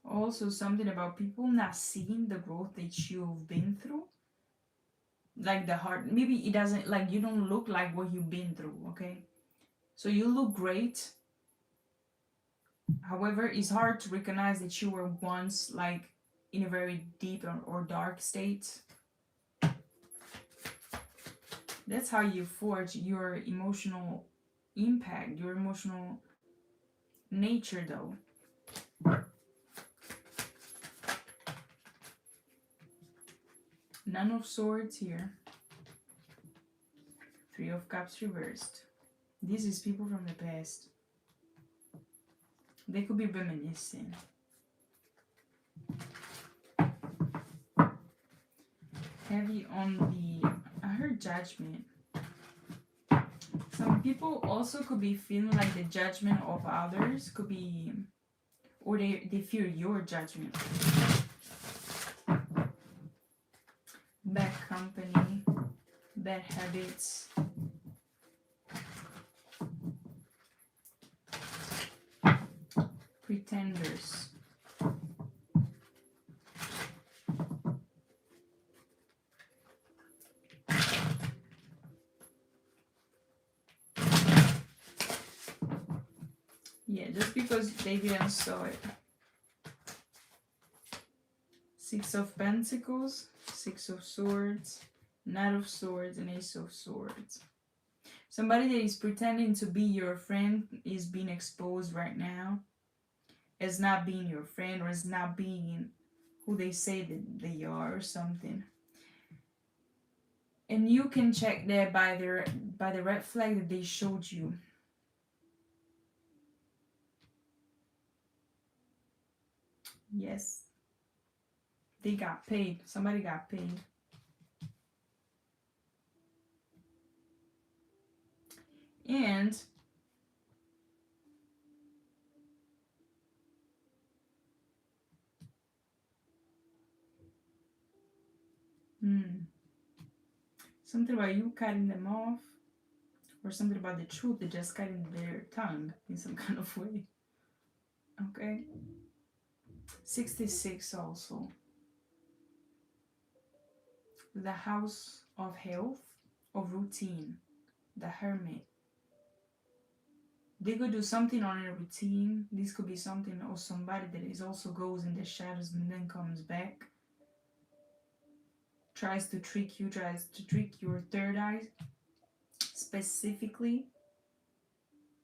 Also, something about people not seeing the growth that you've been through. Like the heart, maybe it doesn't, like, you don't look like what you've been through, okay? So you look great. However, it's hard to recognize that you were once like in a very deep or dark state. That's how you forge your emotional impact, your emotional nature, though. None of Swords here. Three of Cups reversed. This is people from the past. They could be reminiscing. Heavy on the, I heard Judgment. Some people also could be feeling like the judgment of others could be, or they fear your judgment. Bad company, bad habits. Pretenders. Yeah, just because they didn't saw it. Six of Pentacles, Six of Swords, Knight of Swords, and Ace of Swords. Somebody that is pretending to be your friend is being exposed right now as not being your friend, or as not being who they say that they are, or something. And you can check that by the red flag that they showed you. Yes. They got paid. Somebody got paid. And something about you cutting them off, or something about the truth, they're just cutting their tongue in some kind of way. Okay. 66 also. The House of Health, of Routine. The Hermit. They could do something on a routine. This could be something, or somebody that is also goes in the shadows and then comes back. Tries to trick you, tries to trick your third eye specifically,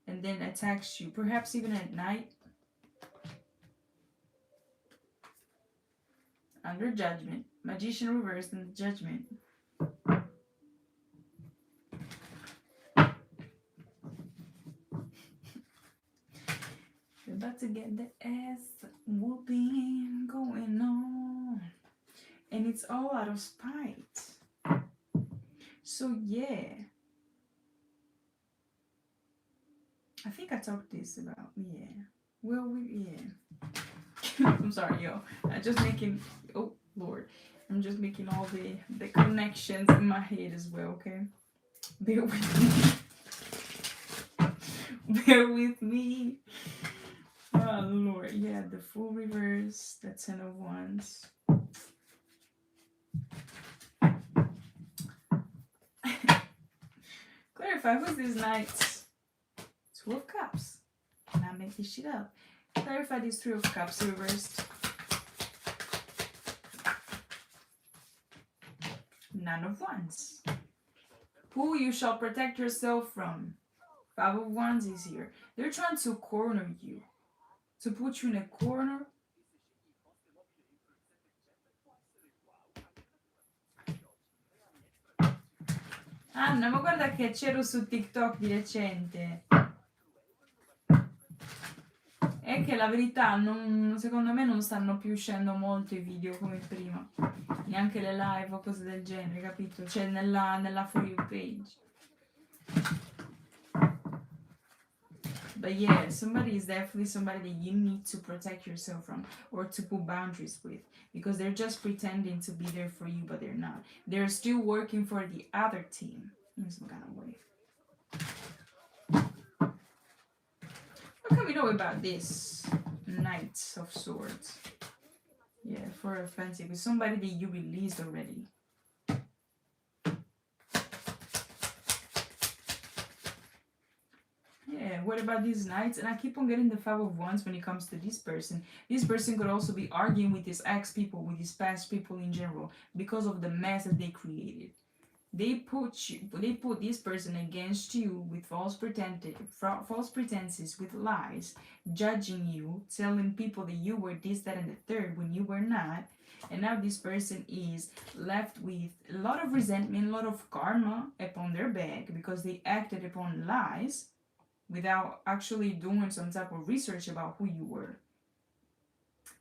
and then attacks you, perhaps even at night. Under Judgment. Magician reversed in the Judgment. You're about to get the ass whooping going on. And it's all out of spite. So yeah. I think I talked this about, yeah. Well, yeah. I'm sorry, yo. I'm just making, oh, Lord. I'm just making all the connections in my head as well, okay? Bear with me. Bear with me. Oh, Lord. Yeah, the Fool reverse, the Ten of Wands. Clarify, who's these knights? Two of Cups. Not make this shit up. Clarify these Three of Cups reversed. None of Wands. Who you shall protect yourself from. Five of Wands is here. They're trying to corner you. To put you in a corner. Anna, ma guarda che c'ero su TikTok di recente. È che la verità, secondo me non stanno più uscendo molto i video come prima. Neanche le live o cose del genere, capito? Cioè nella For You page. But yeah, somebody is definitely somebody that you need to protect yourself from or to put boundaries with, because they're just pretending to be there for you, but they're not. They're still working for the other team in some kind of way. What can we know about this Knight of Swords? Yeah, for offensive. It's somebody that you released already. Yeah, what about these knights? And I keep on getting the Five of Wands when it comes to this person. This person could also be arguing with his ex people, with his past people in general, because of the mess that they created. They put this person against you with false pretenses, with lies, judging you, telling people that you were this, that, and the third when you were not. And now this person is left with a lot of resentment, a lot of karma upon their back because they acted upon lies without actually doing some type of research about who you were.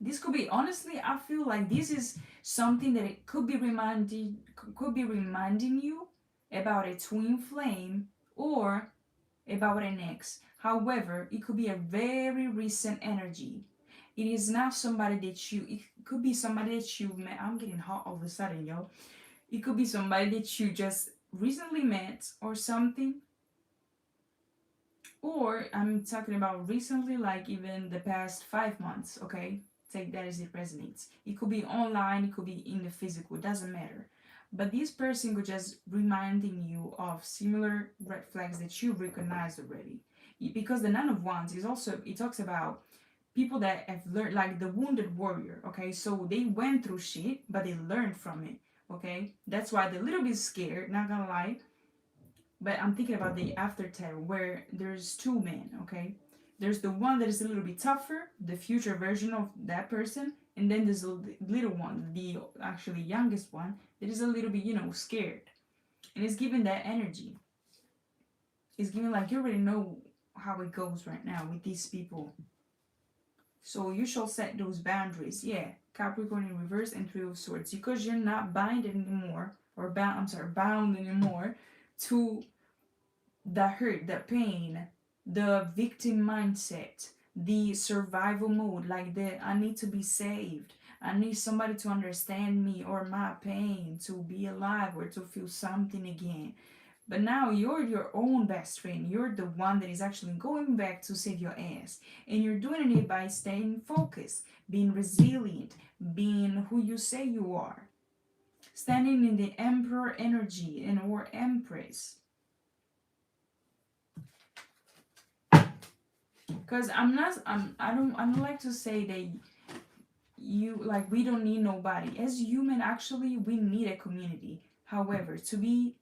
This could be, honestly, I feel like this is something that it could be reminding you about a twin flame or about an ex. However, it could be a very recent energy. It is not somebody that it could be somebody that you met. I'm getting hot all of a sudden, yo. It could be somebody that you just recently met or something. Or I'm talking about recently, like even the past 5 months, okay? Take that as it resonates. It could be online, it could be in the physical, it doesn't matter. But this person could just reminding you of similar red flags that you recognized already. Because the Nine of Wands is also, it talks about people that have learned, like the wounded warrior, okay? So they went through shit, but they learned from it, okay? That's why they're a little bit scared, not gonna lie. But I'm thinking about the aftertail where there's two men, okay? There's the one that is a little bit tougher, the future version of that person, and then there's a little one, the actually youngest one, that is a little bit, scared. And it's giving that energy. It's giving like you already know how it goes right now with these people. So you shall set those boundaries. Yeah, Capricorn in reverse and Three of Swords. Because you're not bound anymore, or bound anymore to the hurt, the pain, the victim mindset, the survival mode, like I need to be saved. I need somebody to understand me or my pain, to be alive or to feel something again. But now you're your own best friend. You're the one that is actually going back to save your ass. And you're doing it by staying focused, being resilient, being who you say you are. Standing in the Emperor energy and or Empress. Because I don't like to say that we don't need nobody. As human, actually, we need a community. However, to be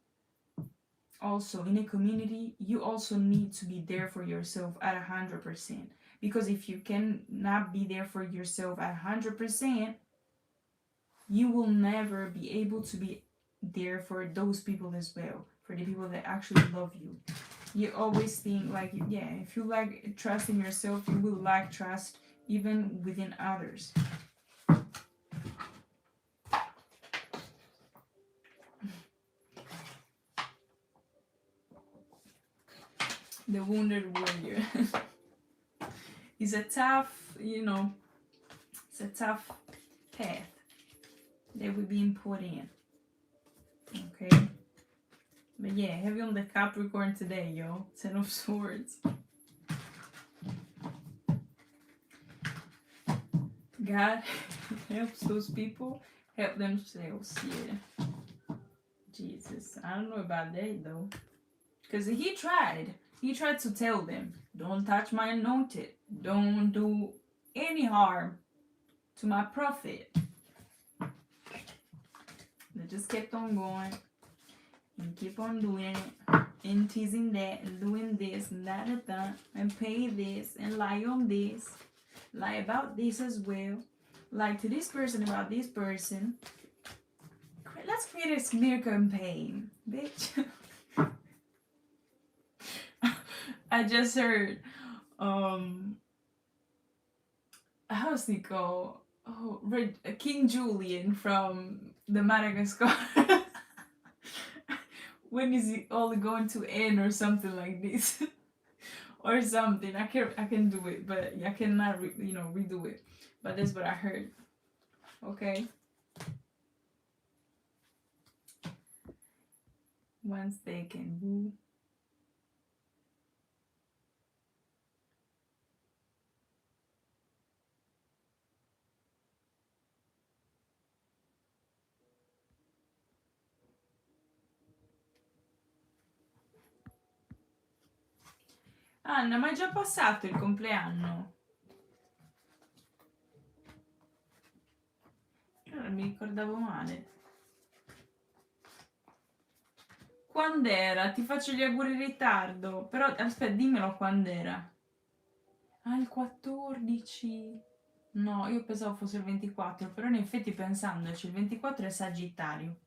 also in a community, you also need to be there for yourself at 100%. Because if you cannot be there for yourself at 100%, you will never be able to be there for those people as well, for the people that actually love you. You always think if you lack trust in yourself, you will lack trust even within others. The wounded warrior. It's a tough, it's a tough path that we're being put in. Okay? But yeah, heavy on the Capricorn today, yo. Ten of Swords. God helps those people help themselves. Yeah. Jesus. I don't know about that, though. Because he tried. He tried to tell them, don't touch my anointed. Don't do any harm to my prophet. They just kept on going. and keep on doing it and teasing that and doing this and that and that and pay this and lie on this, lie about this as well, lie to this person about this person. Let's create a smear campaign, bitch. I just heard how's he called? Oh, King Julian from the Madagascar. When is it all going to end or something like this? Or something. I can do it, but I cannot redo it. But that's what I heard. Okay. Once they can woo. Anna, ma è già passato il compleanno? Allora mi ricordavo male. Quando era? Ti faccio gli auguri in ritardo. Però aspetta, dimmelo quando era. Ah, il 14. No, io pensavo fosse il 24, però in effetti pensandoci, il 24 è Sagittario.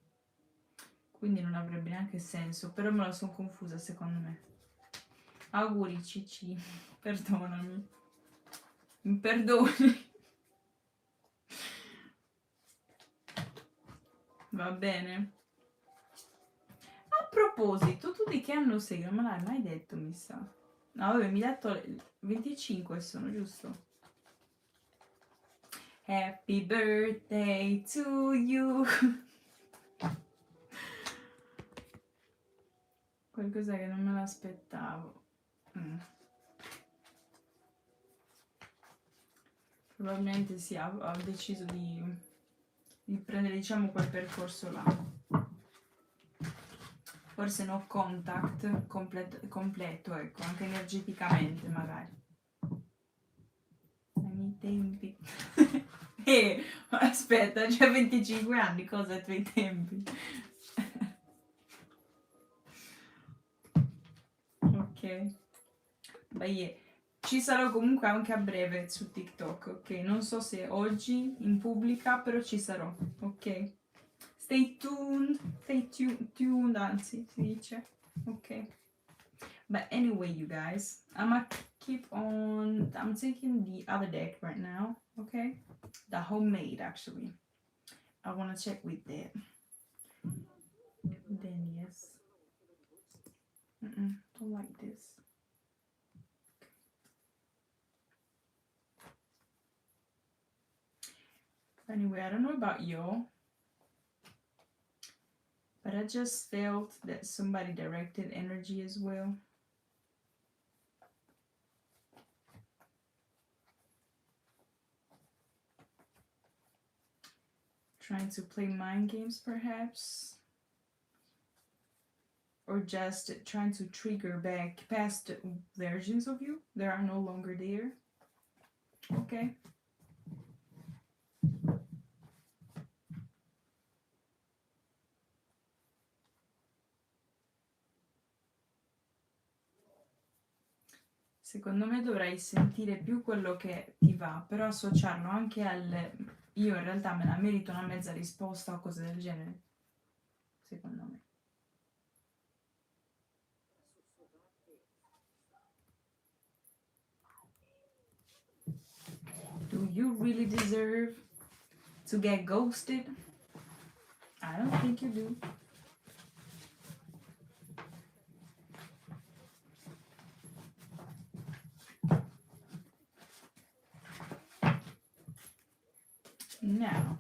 Quindi non avrebbe neanche senso, però me la sono confusa secondo me. Auguri Cici, perdonami. Mi perdoni. Va bene. A proposito, tu di che anno sei? Non me l'hai mai detto, mi sa. No, vabbè, mi hai detto 25 sono, giusto? Happy birthday to you. Qualcosa che non me l'aspettavo. Probabilmente sì, ho deciso di prendere, diciamo, quel percorso là. Forse no contact completo, ecco, anche energeticamente magari. Ai miei tempi. Aspetta, c'è 25 anni, cosa ai tuoi tempi? Ok. Beh, ci sarò comunque anche a breve su TikTok, ok? Non so se oggi in pubblica, però ci sarò, ok? Stay tuned, anzi si dice, ok? But anyway, you guys, I'm taking the other deck right now, okay? The homemade, actually. I want to check with that. Then yes. Don't like this. Anyway, I don't know about y'all, but I just felt that somebody directed energy as well. Trying to play mind games, perhaps. Or just trying to trigger back past versions of you that are no longer there. Okay? Secondo me dovrai sentire più quello che ti va, però associarlo anche al io in realtà me la merito una mezza risposta o cose del genere. Secondo me. Do you really deserve to get ghosted? I don't think you do. Now,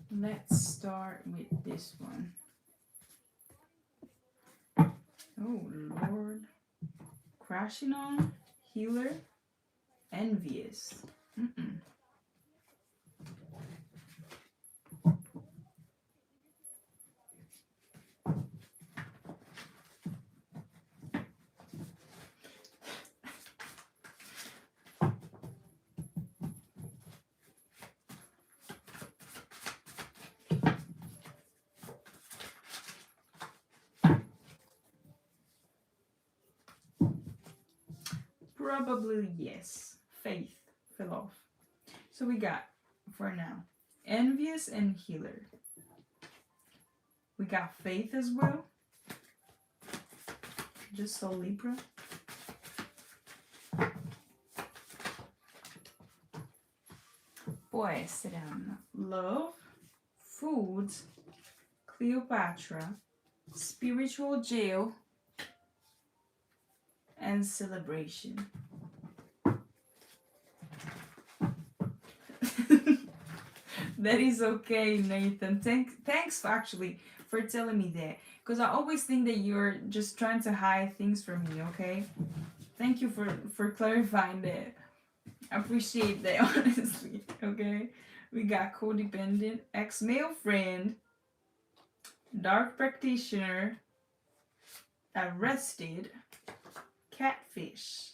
let's start with this one. Oh, Lord. Crashing on, healer, envious. Probably yes. Faith fell off. So we got, for now, envious and healer. We got faith as well. Just so Libra. Boy, sit down. Love, food, Cleopatra, spiritual jail, and celebration. That is okay, Nathan. Thanks actually for telling me that, because I always think that you're just trying to hide things from me. Okay, thank you for clarifying that. I appreciate that, honestly. Okay, we got codependent, ex-male friend, dark practitioner, arrested, catfish.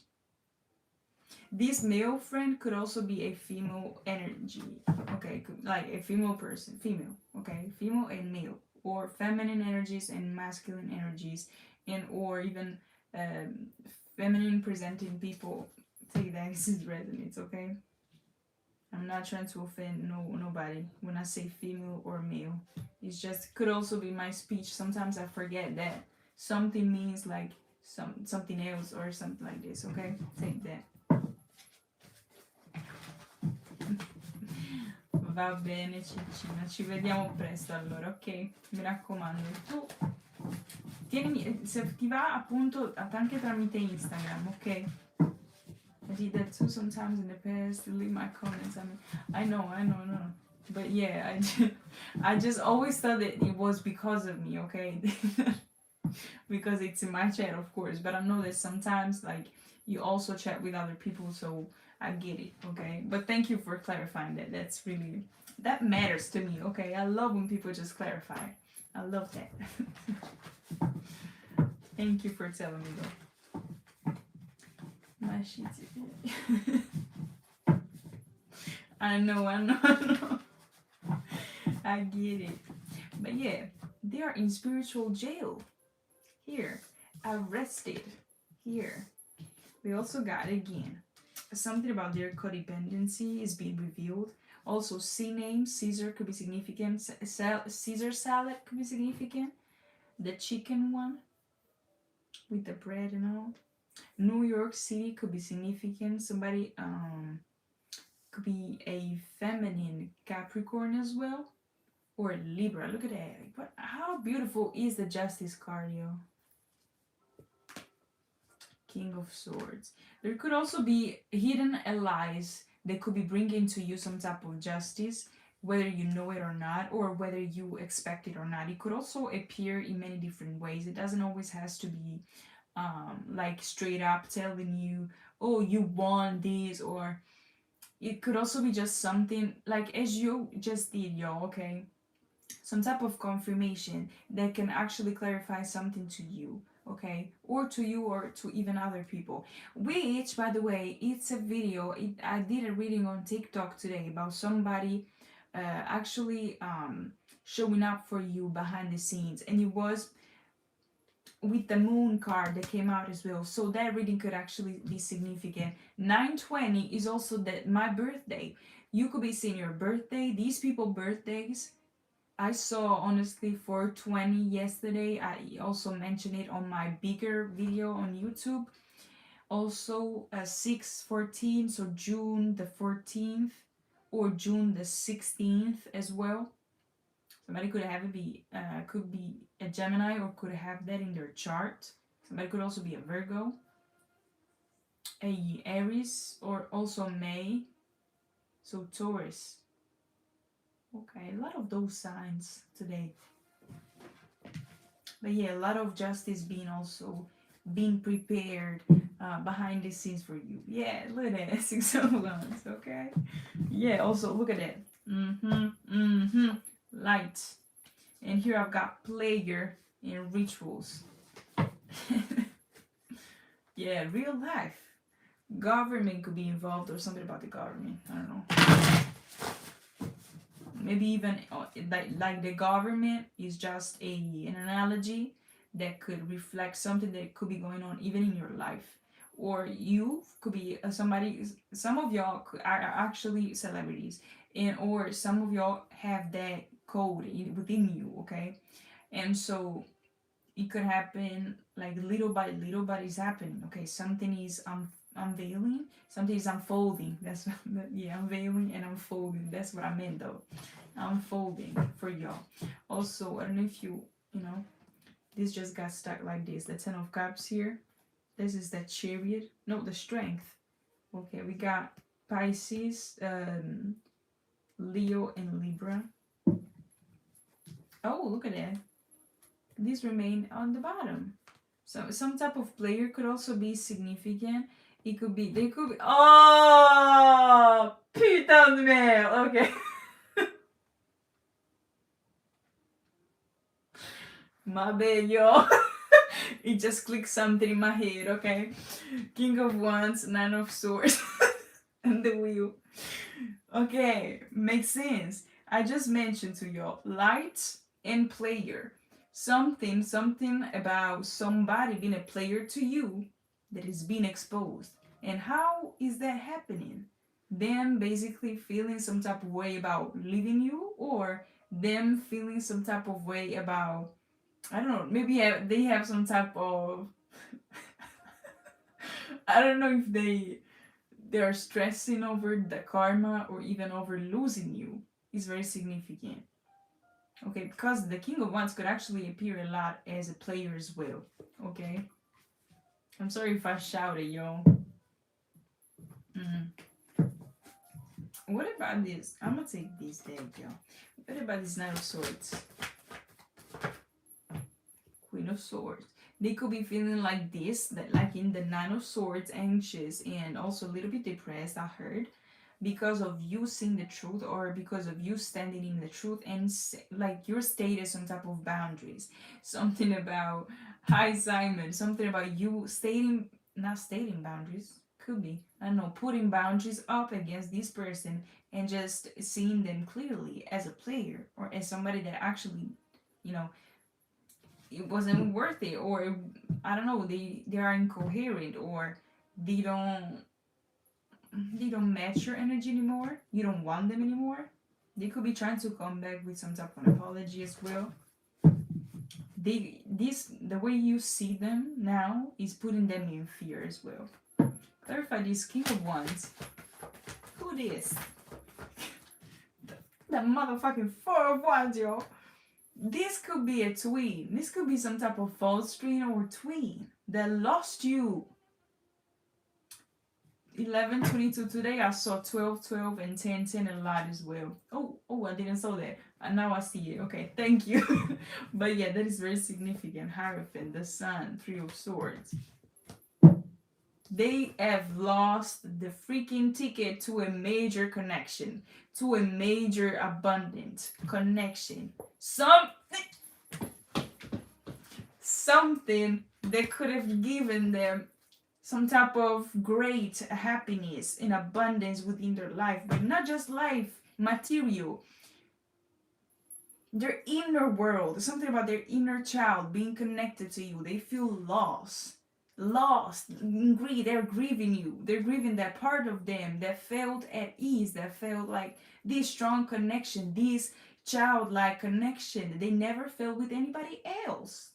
This male friend could also be a female energy, okay, like a female person, female, okay, female and male, or feminine energies and masculine energies, and or even feminine presenting people. Take that, this resonates, okay? I'm not trying to offend nobody when I say female or male. It's just could also be my speech. Sometimes I forget that something means like something else or something like this, okay? Take that. Va bene, Cicina, ci vediamo presto allora, ok? Mi raccomando, tu tienimi, se ti va appunto anche tramite Instagram, ok? I did that too sometimes in the past, leave my comments. I know, no. But yeah, I just always thought that it was because of me, okay? Because it's in my chat, of course, but I know that sometimes like you also chat with other people, so I get it, okay? But thank you for clarifying that. That matters to me, okay? I love when people just clarify. I love that. Thank you for telling me though. My shit. I know. I get it. But yeah, they are in spiritual jail. Here. Arrested. Here. We also got, again, something about their codependency is being revealed. Also, C name, Caesar could be significant. Caesar salad could be significant. The chicken one with the bread and all. New York City could be significant. Somebody could be a feminine Capricorn as well, or Libra. Look at that. But how beautiful is the Justice card, yo? King of Swords. There could also be hidden allies that could be bringing to you some type of justice, whether you know it or not, or whether you expect it or not. It could also appear in many different ways. It doesn't always has to be like straight up telling you, oh, you want this, or it could also be just something like as you just did, yo, okay? Some type of confirmation that can actually clarify something to you, okay? Or to you or to even other people. Which, by the way, it's a video. I did a reading on TikTok today about somebody actually showing up for you behind the scenes. And it was with the moon card that came out as well. So that reading could actually be significant. 9/20 is also my birthday. You could be seeing your birthday. These people birthdays. I saw honestly 4/20 yesterday. I also mentioned it on my bigger video on YouTube. Also 6/14, so June the 14th or June the 16th as well. Somebody could have it be could be a Gemini or could have that in their chart. Somebody could also be a Virgo, a Aries, or also May. So Taurus. Okay, a lot of those signs today. But yeah, a lot of justice being prepared behind the scenes for you. Yeah, look at that. 6 of Wands, okay? Yeah, also look at that. Light. And here I've got player and rituals. Yeah, real life. Government could be involved or something about the government. I don't know. Maybe even like the government is just an analogy that could reflect something that could be going on even in your life. or you could be somebody. Some of y'all are actually celebrities, and or some of y'all have that code within you. Okay, and so it could happen like little by little, but it's happening. Okay, something is unveiling, something is unfolding. That's yeah, unveiling and unfolding. That's what I meant though. Unfolding for y'all. Also, I don't know if you know, this just got stuck like this. The 10 of Cups here. This is the Chariot. No, the Strength. Okay, we got Pisces, Leo, and Libra. Oh, look at that. These remain on the bottom. So some type of player could also be significant. It could be, they could be, oh, putain de merde. Okay. My bad, y'all. It just clicked something in my head, okay? King of Wands, Nine of Swords, and the Wheel. Okay, makes sense. I just mentioned to y'all, light and player. Something about somebody being a player to you that is being exposed. And how is that happening? Them basically feeling some type of way about leaving you, or them feeling some type of way about, I don't know, maybe they have some type of I don't know if they're stressing over the karma or even over losing you. Is very significant. Okay, because the King of Wands could actually appear a lot as a player as well. Okay, I'm sorry if I shouted, yo. What about this? I'm gonna take this deck, yo. What about this Knight of Swords? Queen of Swords. They could be feeling like this, that like in the Nine of Swords, anxious and also a little bit depressed, I heard, because of you seeing the truth, or because of you standing in the truth, and like your status on top of boundaries. Something about High Simon, something about you not stating boundaries, could be, I don't know, putting boundaries up against this person and just seeing them clearly as a player, or as somebody that actually, you know, it wasn't worth it, or I don't know, they are incoherent, or they don't match your energy anymore. You don't want them anymore. They could be trying to come back with some type of apology as well. The way you see them now is putting them in fear as well. Clarify this King of Wands. Who this? The motherfucking Four of Wands, yo. This could be a tween. This could be some type of false twin or tween that lost you. 11:22 today. I saw 12:12 and 10:10 a lot as well. Oh, I didn't saw that. And now I see it. Okay, thank you. But yeah, that is very significant. Hierophant, the Sun, Three of Swords. They have lost the freaking ticket to a major connection, to a major abundant connection. Something that could have given them some type of great happiness and abundance within their life, but not just life, material. Their inner world, something about their inner child being connected to you. They feel lost in grief. They're grieving you. They're grieving that part of them that felt at ease, that felt like this strong connection, this childlike connection that they never felt with anybody else.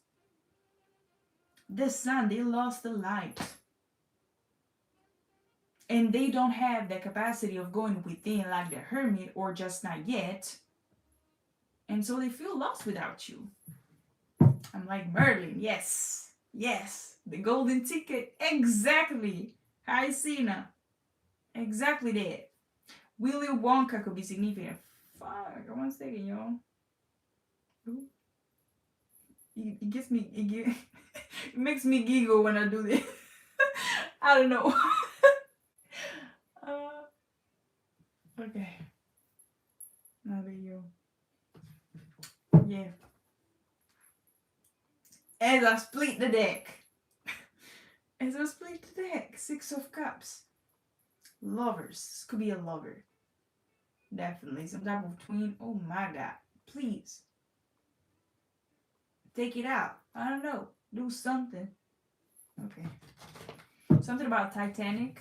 The Sun, they lost the light. And they don't have the capacity of going within like the Hermit, or just not yet. And so they feel lost without you. I'm like, Merlin, yes. The golden ticket, exactly. Hi, Cena. Exactly that. Willy Wonka could be significant. Fuck, 1 second, y'all. It gets me, it makes me giggle when I do this. I don't know. Okay. Now there you go. Yeah. As I split the deck. Six of Cups. Lovers. This could be a lover. Definitely. Some type of twin. Oh my God. Please. Take it out. I don't know. Do something. Okay. Something about Titanic.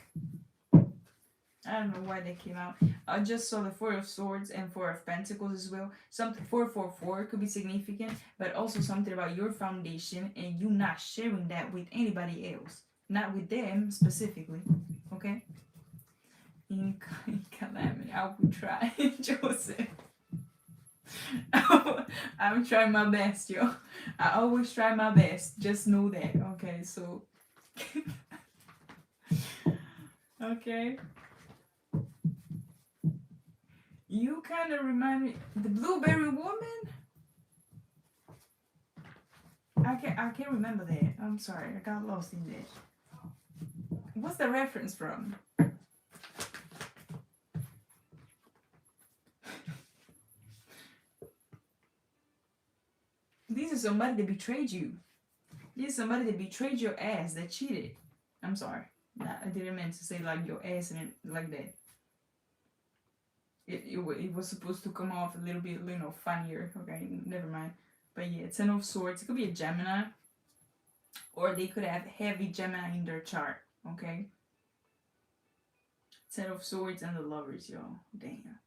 I don't know why they came out. I just saw the Four of Swords and Four of Pentacles as well. Something 444 could be significant, but also something about your foundation and you not sharing that with anybody else, not with them specifically. Okay. In calamity, I will try, Joseph. I'm trying my best, yo. I always try my best. Just know that. Okay, so. Okay. You kind of remind me, the Blueberry Woman. I can't remember that. I'm sorry, I got lost in that. What's the reference from? This is somebody that betrayed you. This is somebody that betrayed your ass, that cheated. I'm sorry. Nah, I didn't mean to say like your ass and like that. It was supposed to come off a little bit, funnier. Okay, never mind. But yeah, Ten of Swords. It could be a Gemini, or they could have heavy Gemini in their chart. Okay. Ten of Swords and the Lovers, y'all. Damn.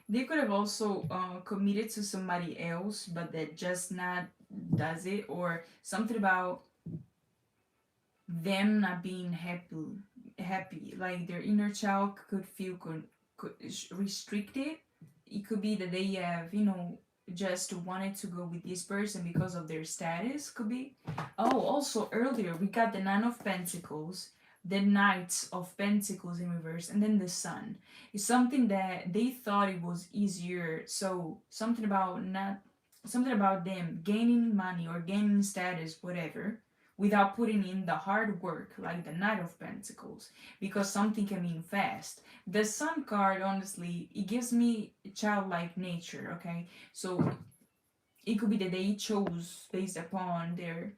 They could have also committed to somebody else, but that just not does it, or something about them not being happy. Like their inner child could feel restricted. It could be that they have, just wanted to go with this person because of their status. Could be. Oh, also earlier we got the Nine of Pentacles, the Knight of Pentacles in reverse, and then the Sun. It's something that they thought it was easier. So something about them gaining money or gaining status, whatever, without putting in the hard work, like the Knight of Pentacles, because something came in fast. The Sun card, honestly, it gives me childlike nature, okay? So it could be that they chose based upon their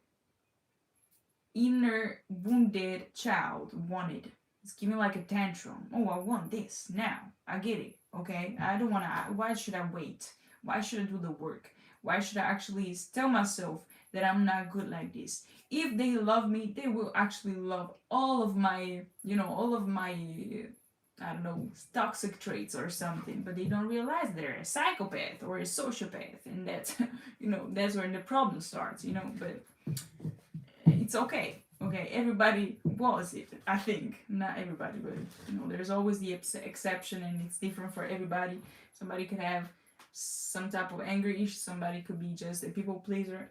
inner wounded child wanted. It's giving like a tantrum. Oh, I want this now. I get it, okay? I don't want to. Why should I wait? Why should I do the work? Why should I actually tell myself that I'm not good like this? If they love me, they will actually love all of my, I don't know, toxic traits or something, but they don't realize they're a psychopath or a sociopath, and that's, that's where the problem starts, but it's okay. Okay, everybody was it, I think. Not everybody, but, there's always the exception, and it's different for everybody. Somebody could have some type of anger issue, somebody could be just a people pleaser,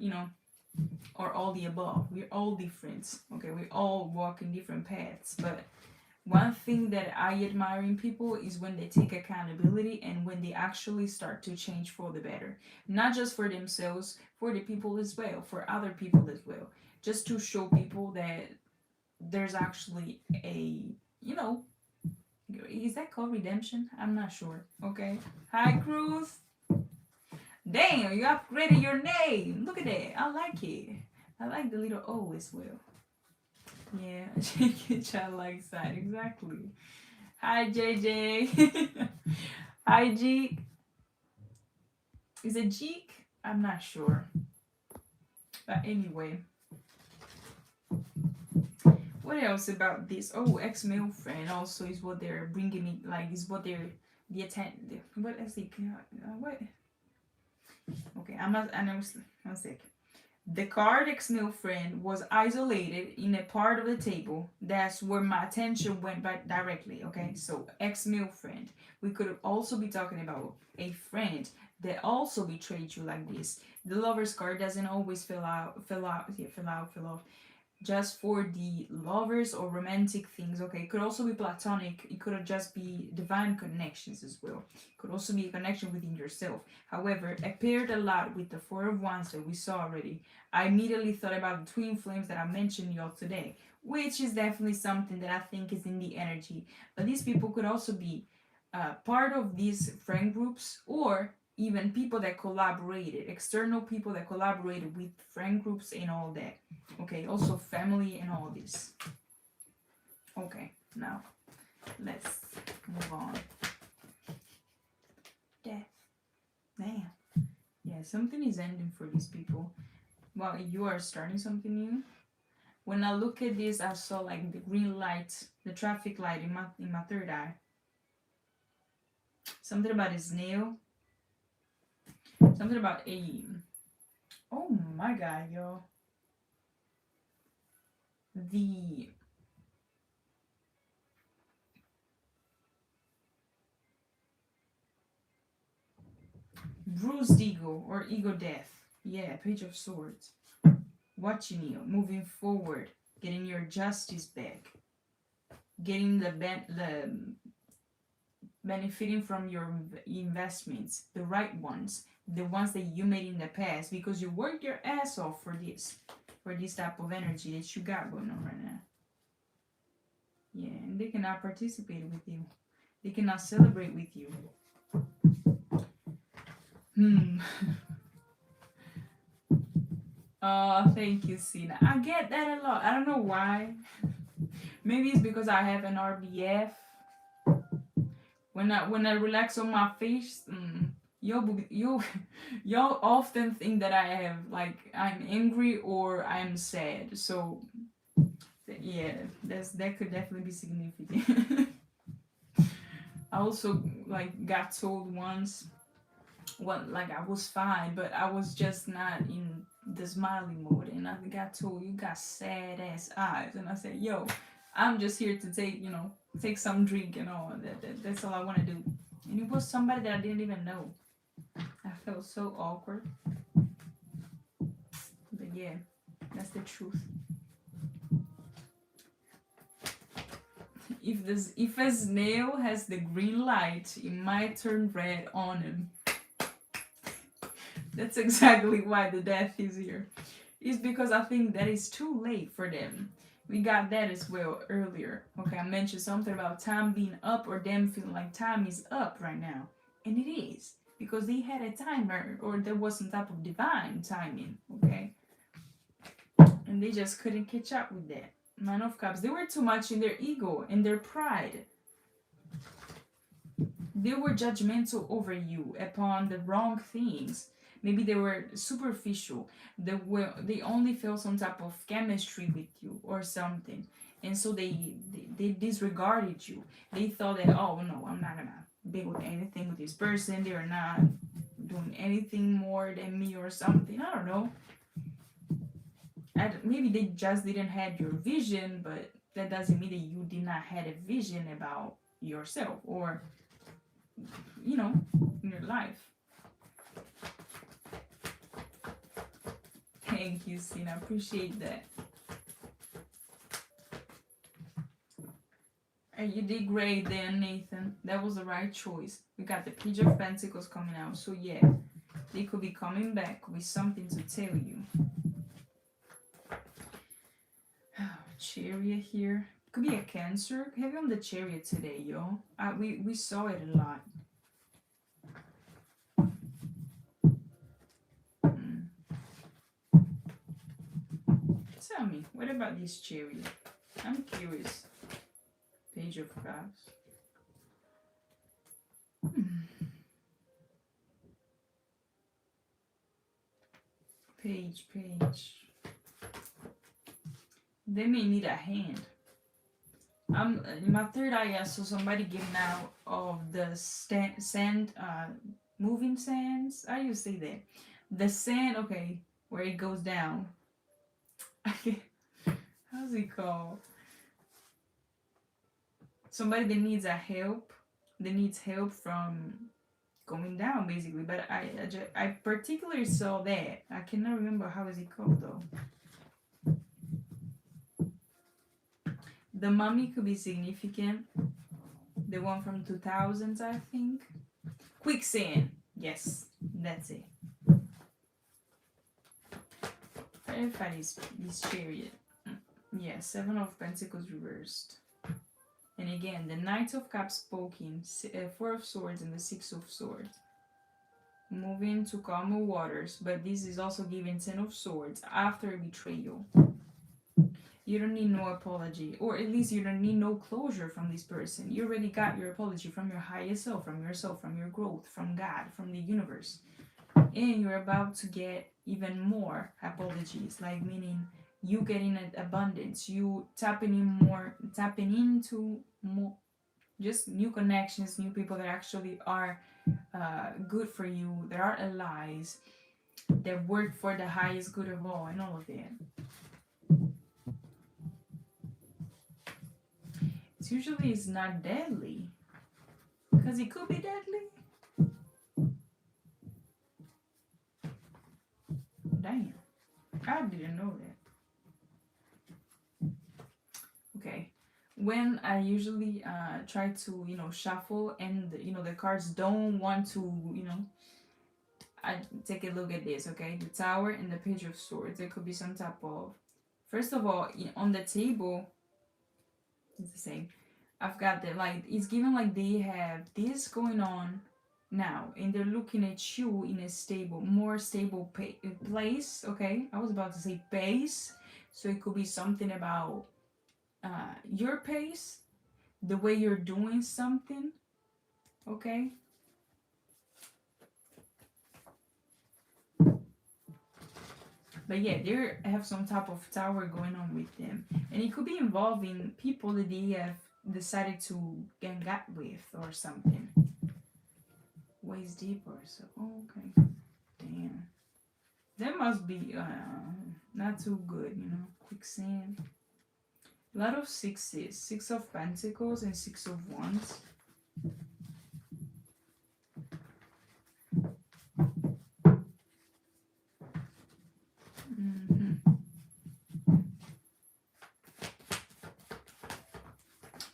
or all the above. We're all different. Okay, we all walk in different paths. But one thing that I admire in people is when they take accountability and when they actually start to change for the better. Not just for themselves, for the people as well, for other people as well. Just to show people that there's actually a, is that called redemption? I'm not sure. Okay. Hi, Cruz. Damn, you upgraded your name. Look at that. I like it. I like the little O as well. Yeah, childlike side. Exactly. Hi, JJ. Hi, Jeek. Is it Jeek? I'm not sure. But anyway. What else about this? Oh, ex-male friend also is what they're bringing me. Like, is what they're the attend. What is it? What? Okay, I'm not. I know. One sec. The card ex-male friend was isolated in a part of the table. That's where my attention went back directly. Okay, so ex-male friend. We could also be talking about a friend that also betrayed you like this. The Lover's card doesn't always fill off. Just for the lovers or romantic things. Okay, it could also be platonic. It could just be divine connections as well. It could also be a connection within yourself. However, it paired a lot with the Four of Wands that we saw already. I immediately thought about the twin flames that I mentioned y'all today, which is definitely something that I think is in the energy. But these people could also be part of these friend groups, or even people that collaborated, external people that collaborated with friend groups and all that. Okay, also family and all this. Okay, now let's move on. Death. Damn. Yeah, something is ending for these people. Well, you are starting something new. When I look at this, I saw like the green light, the traffic light in my third eye. Something about his nail. Something about a. Oh my God, yo. The bruised ego or ego death. Yeah, Page of Swords. Watching you, moving forward, getting your justice back, getting the benefiting from your investments, the right ones, the ones that you made in the past, because you worked your ass off for this type of energy that you got going on right now. Yeah, and they cannot participate with you. They cannot celebrate with you. Oh, thank you, Sina. I get that a lot. I don't know why. Maybe it's because I have an RBF. When I relax on my face, y'all often think that I have, like, I'm angry or I'm sad. So yeah, that could definitely be significant. I also like got told once, like I was fine, but I was just not in the smiley mode, and I got told, you got sad ass eyes, and I said, yo, I'm just here to take some drink and all. That's all I want to do. And it was somebody that I didn't even know. I felt so awkward. But yeah, that's the truth. If a snail has the green light, it might turn red on him. That's exactly why the death is here. It's because I think that it's too late for them. We got that as well earlier. Okay, I mentioned something about time being up, or them feeling like time is up right now. And it is. Because they had a timer, or there was some type of divine timing. Okay? And they just couldn't catch up with that. Nine of Cups. They were too much in their ego and their pride. They were judgmental over you upon the wrong things. Maybe they were superficial. They only felt some type of chemistry with you or something. And so they disregarded you. They thought that, oh no, I'm not gonna be with anything with this person. They're not doing anything more than me or something. I don't know. Maybe they just didn't have your vision, but that doesn't mean that you did not have a vision about yourself or, in your life. Thank you, Sina. Appreciate that. And you did great there, Nathan. That was the right choice. We got the Page of Pentacles coming out. So yeah, they could be coming back with something to tell you. Chariot here. Could be a Cancer. Heavy on the Chariot today, yo. We saw it a lot. Tell me, what about this Chariot? I'm curious. Page of Cups. Page. They may need a hand. In my third eye, I saw somebody getting out of the sand, moving sands. How do you say that? The sand, okay, where it goes down. How's it called? Somebody that needs help. That needs help from going down, basically. But I particularly saw that. I cannot remember how is it called though. The mummy could be significant. The one from 2000s, I think. Quicksand. Yes, that's it. Verify this Chariot. Yeah, Seven of Pentacles reversed. And again, the Knight of Cups spoken, Four of Swords and the Six of Swords. Moving to calmer waters, but this is also giving Ten of Swords after a betrayal. You don't need no apology, or at least you don't need no closure from this person. You already got your apology from your higher self, from yourself, from your growth, from God, from the universe. And you're about to get even more apologies, like meaning you getting an abundance, you tapping into more, just new connections, new people that actually are good for you, that are allies, that work for the highest good of all, and all of that. It's usually it's not deadly, because it could be deadly. Damn, I didn't know that. Okay, when I usually try to, you know, shuffle, and you know the cards don't want to, you know, I take a look at this. Okay, the Tower and the Page of Swords. There could be some type of, first of all, on the table, it's the same. I've got the, like, it's given like they have this going on now, and they're looking at you in a stable, more stable place. Okay, I was about to say pace, so it could be something about your pace, the way you're doing something. Okay, but yeah, they have some type of tower going on with them, and it could be involving people that they have decided to gang up with or something. Ways deeper, so okay, damn, that must be not too good, you know. Quicksand. A lot of sixes, 6 of Pentacles and 6 of Wands.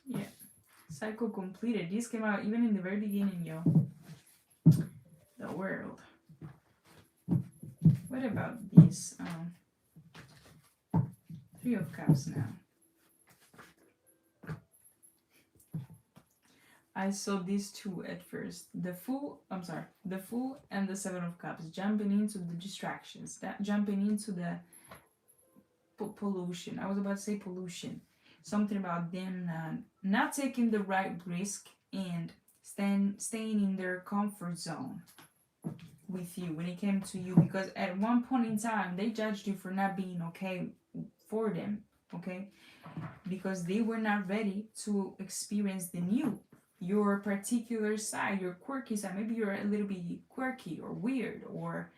Yeah, cycle completed. This came out even in the very beginning, yo. The World. What about this? 3 of Cups now. I saw these two at first. The Fool and the 7 of Cups, jumping into the distractions, jumping into the pollution. I was about to say pollution. Something about them not taking the right risk and staying in their comfort zone with you when it came to you, because at one point in time they judged you for not being okay for them, okay, because they were not ready to experience the new, your particular side, your quirky side. Maybe you're a little bit quirky or weird, or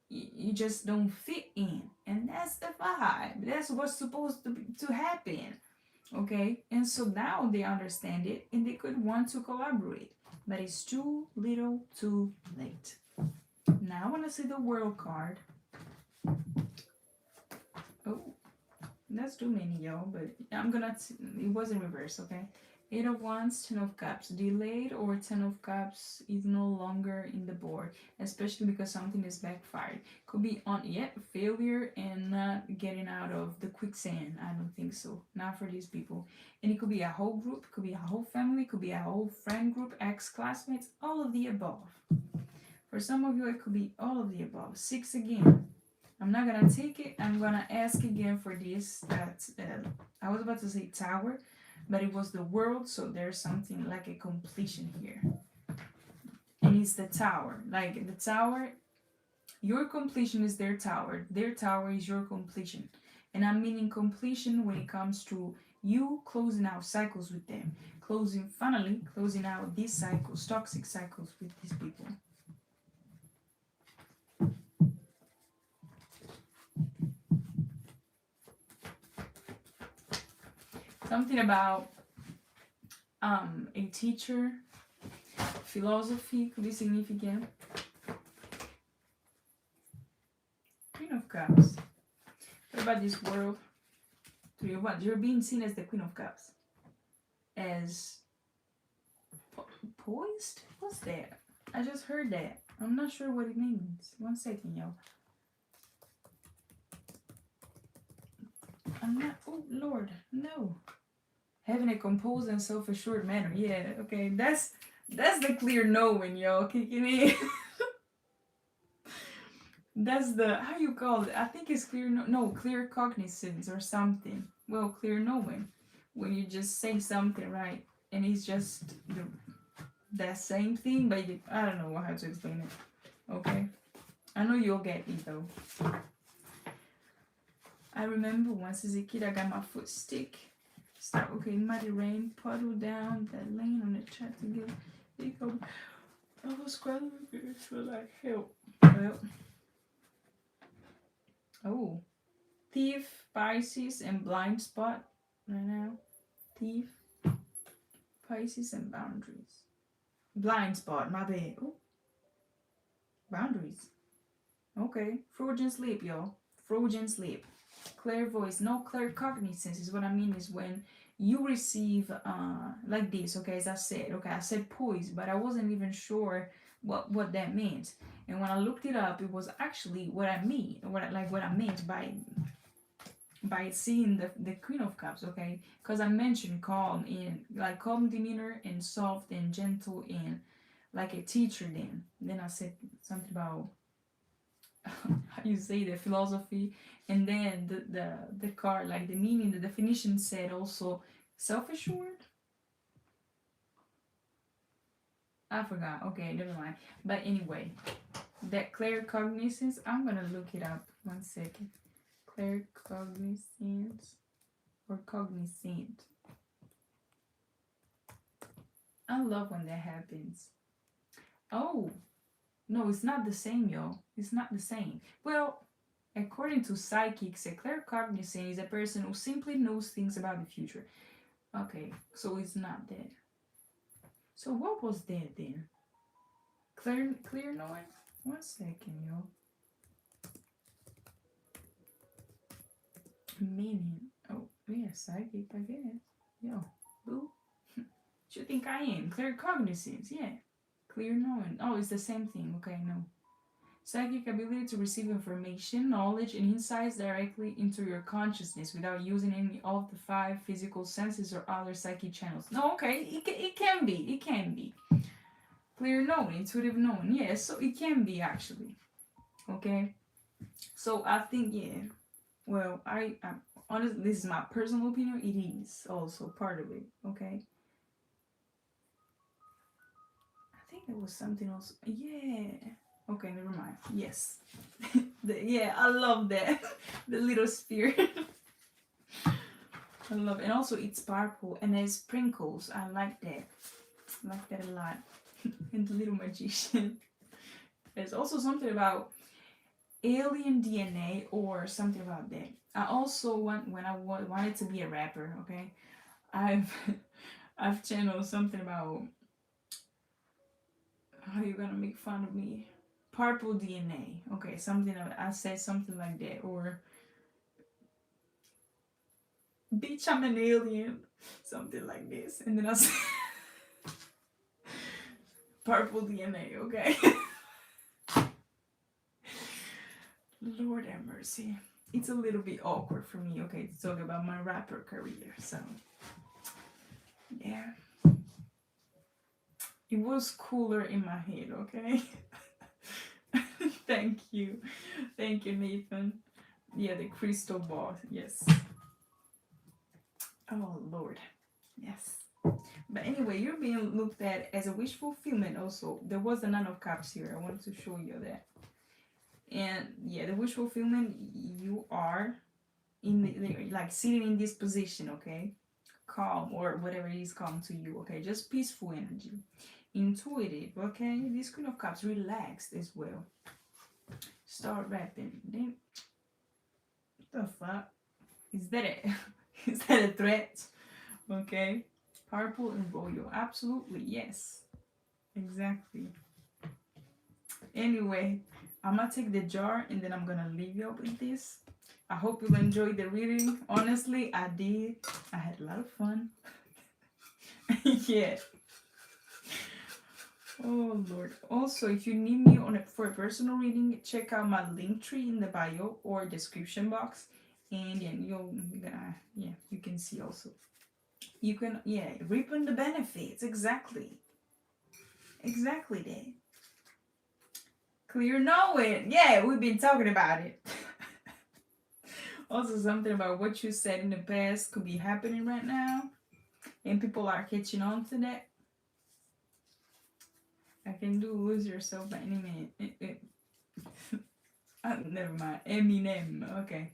you just don't fit in, and that's the vibe. That's what's supposed to happen, okay? And so now they understand it, and they could want to collaborate, but it's too little, too late. Now I want to see the World card. Oh, that's too many, y'all, but I'm gonna, it was in reverse, okay? 8 of Wands, 10 of Cups. Delayed, or 10 of Cups is no longer in the board, especially because something is backfired. Could be on, failure and not getting out of the quicksand. I don't think so. Not for these people. And it could be a whole group, could be a whole family, could be a whole friend group, ex-classmates, all of the above. For some of you, it could be all of the above. 6 again. I'm not gonna take it. I'm gonna ask again for this. That I was about to say Tower, but it was the World, so there's something like a completion here. And it's the Tower. Like the Tower, your completion is their Tower. Their Tower is your completion. And I'm meaning completion when it comes to you closing out cycles with them. Finally closing out these cycles, toxic cycles with these people. Something about a teacher, philosophy could be significant. Queen of Cups. What about this World? You're being seen as the Queen of Cups. As poised? What's that? I just heard that. I'm not sure what it means. 1 second, y'all. I'm not. Oh, Lord. No. Having a composed and self-assured manner. Yeah, okay. That's the clear knowing, y'all. Kicking in. That's the, how you call it? I think it's clear, clear cognizance or something. Well, clear knowing. When you just say something, right? And it's just that same thing, but I don't know how to explain it. Okay? I know you'll get me, though. I remember once as a kid, I got my foot stick. Start, okay, muddy rain, puddle down that lane on the chat to get it. I was crying for like help. Well, oh, thief, Pisces, and blind spot right now. Thief, Pisces, and boundaries. Blind spot, my bad. Oh, boundaries. Okay, 𝐓𝐢𝐻 𝐿EEP, y'all. 𝐓𝐢𝐻 𝐿EEP. Clairvoyance, no claircognizance is what I mean is when you receive like this, okay, as I said, okay, I said poise, but I wasn't even sure what that meant. And when I looked it up, it was actually what I mean, what I meant by seeing the Queen of Cups, okay? Because I mentioned calm in like calm demeanor and soft and gentle and like a teacher then I said something about how you say the philosophy, and then the card, like the meaning, the definition said also self-assured. I forgot. Okay, never mind. But anyway, that claircognizance, I'm gonna look it up. 1 second. Claircognizance or cognizant. I love when that happens. Oh. No, it's not the same, y'all. It's not the same. Well, according to psychics, a claircognizant is a person who simply knows things about the future. Okay, so it's not that. So what was that then? Clear knowing? 1 second, y'all. Meaning. Oh, yeah, psychic, I guess. Yo, boo. What you think I am? Claircognizance, yeah. Clear knowing. Oh, it's the same thing. Okay, no. Psychic ability to receive information, knowledge, and insights directly into your consciousness without using any of the 5 physical senses or other psychic channels. No, okay, it can be. It can be. Clear knowing, intuitive knowing. Yes, so it can be actually. Okay. So I think, yeah. Well, I'm honestly, this is my personal opinion. It is also part of it. Okay. I think there was something else. Yeah. Okay, never mind. Yes. Yeah, I love that. The little spear. I love it. And also it's purple and there's sprinkles. I like that. I like that a lot. And the little magician. There's also something about alien DNA or something about that. I also when I wanted to be a rapper, okay? I've channeled something about how you gonna make fun of me. Purple DNA. Okay, something I said something like that, or bitch, I'm an alien, something like this, and then I said purple DNA. Okay. Lord have mercy. It's a little bit awkward for me, okay, to talk about my rapper career. So yeah, it was cooler in my head, okay. Thank you, Nathan. Yeah, the crystal ball. Yes. Oh Lord. Yes. But anyway, you're being looked at as a wish fulfillment. Also, there was the 9 of Cups here. I wanted to show you that. And yeah, the wish fulfillment, you are in like sitting in this position, okay, calm or whatever it is calm to you, okay, just peaceful energy, intuitive, okay. This Queen of Cups, relaxed as well. Start rapping. Then what the fuck is that? Is that a threat? Okay, purple and royal, absolutely, yes, exactly. Anyway, I'm gonna take the jar and then I'm gonna leave you up with this. I hope you enjoyed the reading. Honestly, I did. I had a lot of fun. Yeah. Oh Lord. Also, if you need me for a personal reading, check out my link tree in the bio or description box, and yeah, you can see also. You can reap on the benefits. Exactly that. Clear knowing. Yeah, we've been talking about it. Also, something about what you said in the past could be happening right now, and people are catching on to that. I can do lose yourself by any minute. Never mind. Eminem. Okay.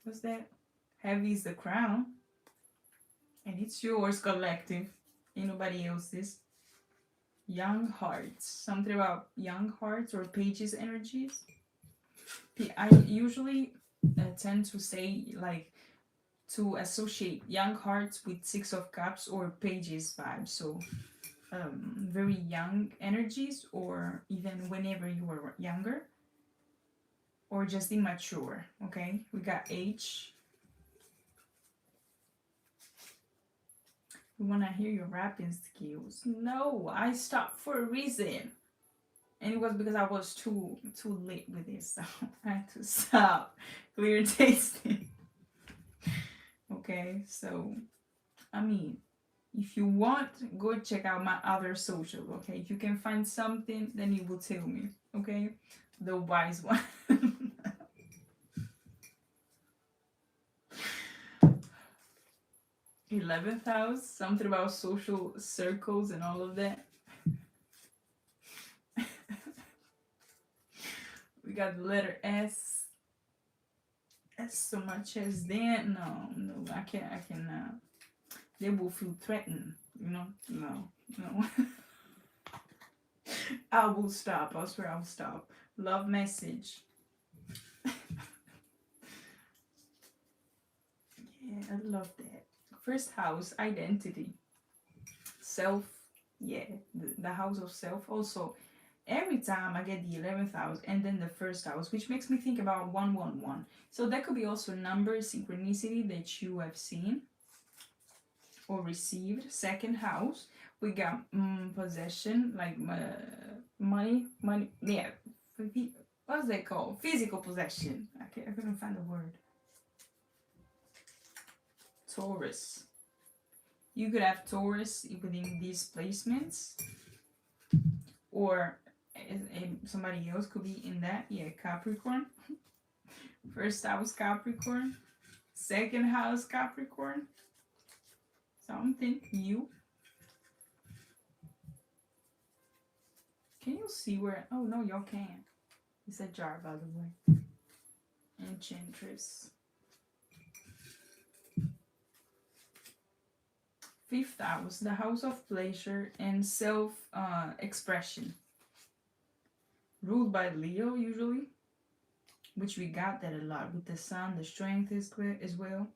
What's that? Heavy is the crown. And it's yours, collective. Ain't nobody else's. Young hearts. Something about young hearts or pages energies. I usually tend to say, like, to associate young hearts with Six of Cups or pages vibes. So very young energies, or even whenever you were younger, or just immature. Okay, we got H. We want to hear your rapping skills. No, I stopped for a reason, and it was because I was too late with this, so I had to stop. Clear tasting. Okay, so I mean, if you want, go check out my other social. Okay, if you can find something, then you will tell me. Okay, the wise one. 11th house, something about social circles and all of that. We got the letter S. S so much as that. No, I cannot. They will feel threatened, you know? No. I will stop. I swear I'll stop. Love message. Yeah, I love that. First house, identity. Self. Yeah, the house of self. Also, every time I get the 11th house and then the first house, which makes me think about 111. So that could be also number synchronicity that you have seen or received. Second house, we got possession, like money. Yeah, what's that called? Physical possession. I couldn't find the word. Taurus. You could have Taurus within these placements, or somebody else could be in that. Yeah, Capricorn. First house Capricorn, second house Capricorn. Something you. Can you see where? Oh no, y'all can't. It's a jar, by the way. Enchantress. Fifth house, the house of pleasure and self expression. Ruled by Leo usually, which we got that a lot with the sun, the strength is clear as well.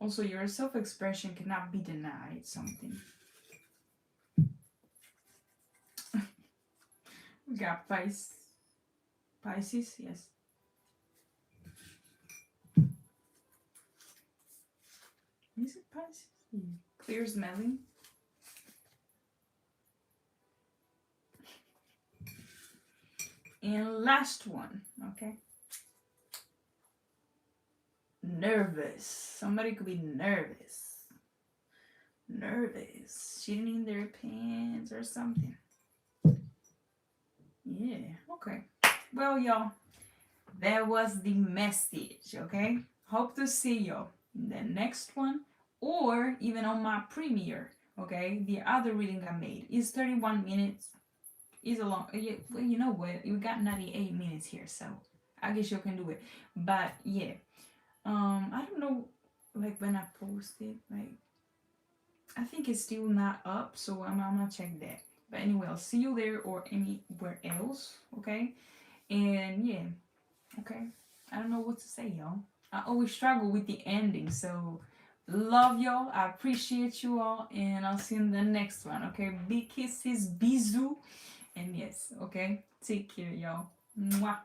Also, your self-expression cannot be denied. Something. We got Pisces. Yes. Is it Pisces? Yeah. Clear smelling. And last one, okay? Nervous. Somebody could be nervous. Shitting in their pants or something. Yeah, okay. Well, y'all, that was the message, okay? Hope to see y'all in the next one, or even on my premiere, okay? The other reading I made is 31 minutes. Is a long, well, you know what? We got 98 minutes here, so I guess you can do it. But yeah, I don't know, like when I posted, like I think it's still not up, so I'm gonna check that. But anyway, I'll see you there or anywhere else, okay? And yeah, okay. I don't know what to say, y'all. I always struggle with the ending, so love y'all. I appreciate you all, and I'll see you in the next one, okay? Big kisses, bisous. And yes, okay, take care, y'all. Mwah.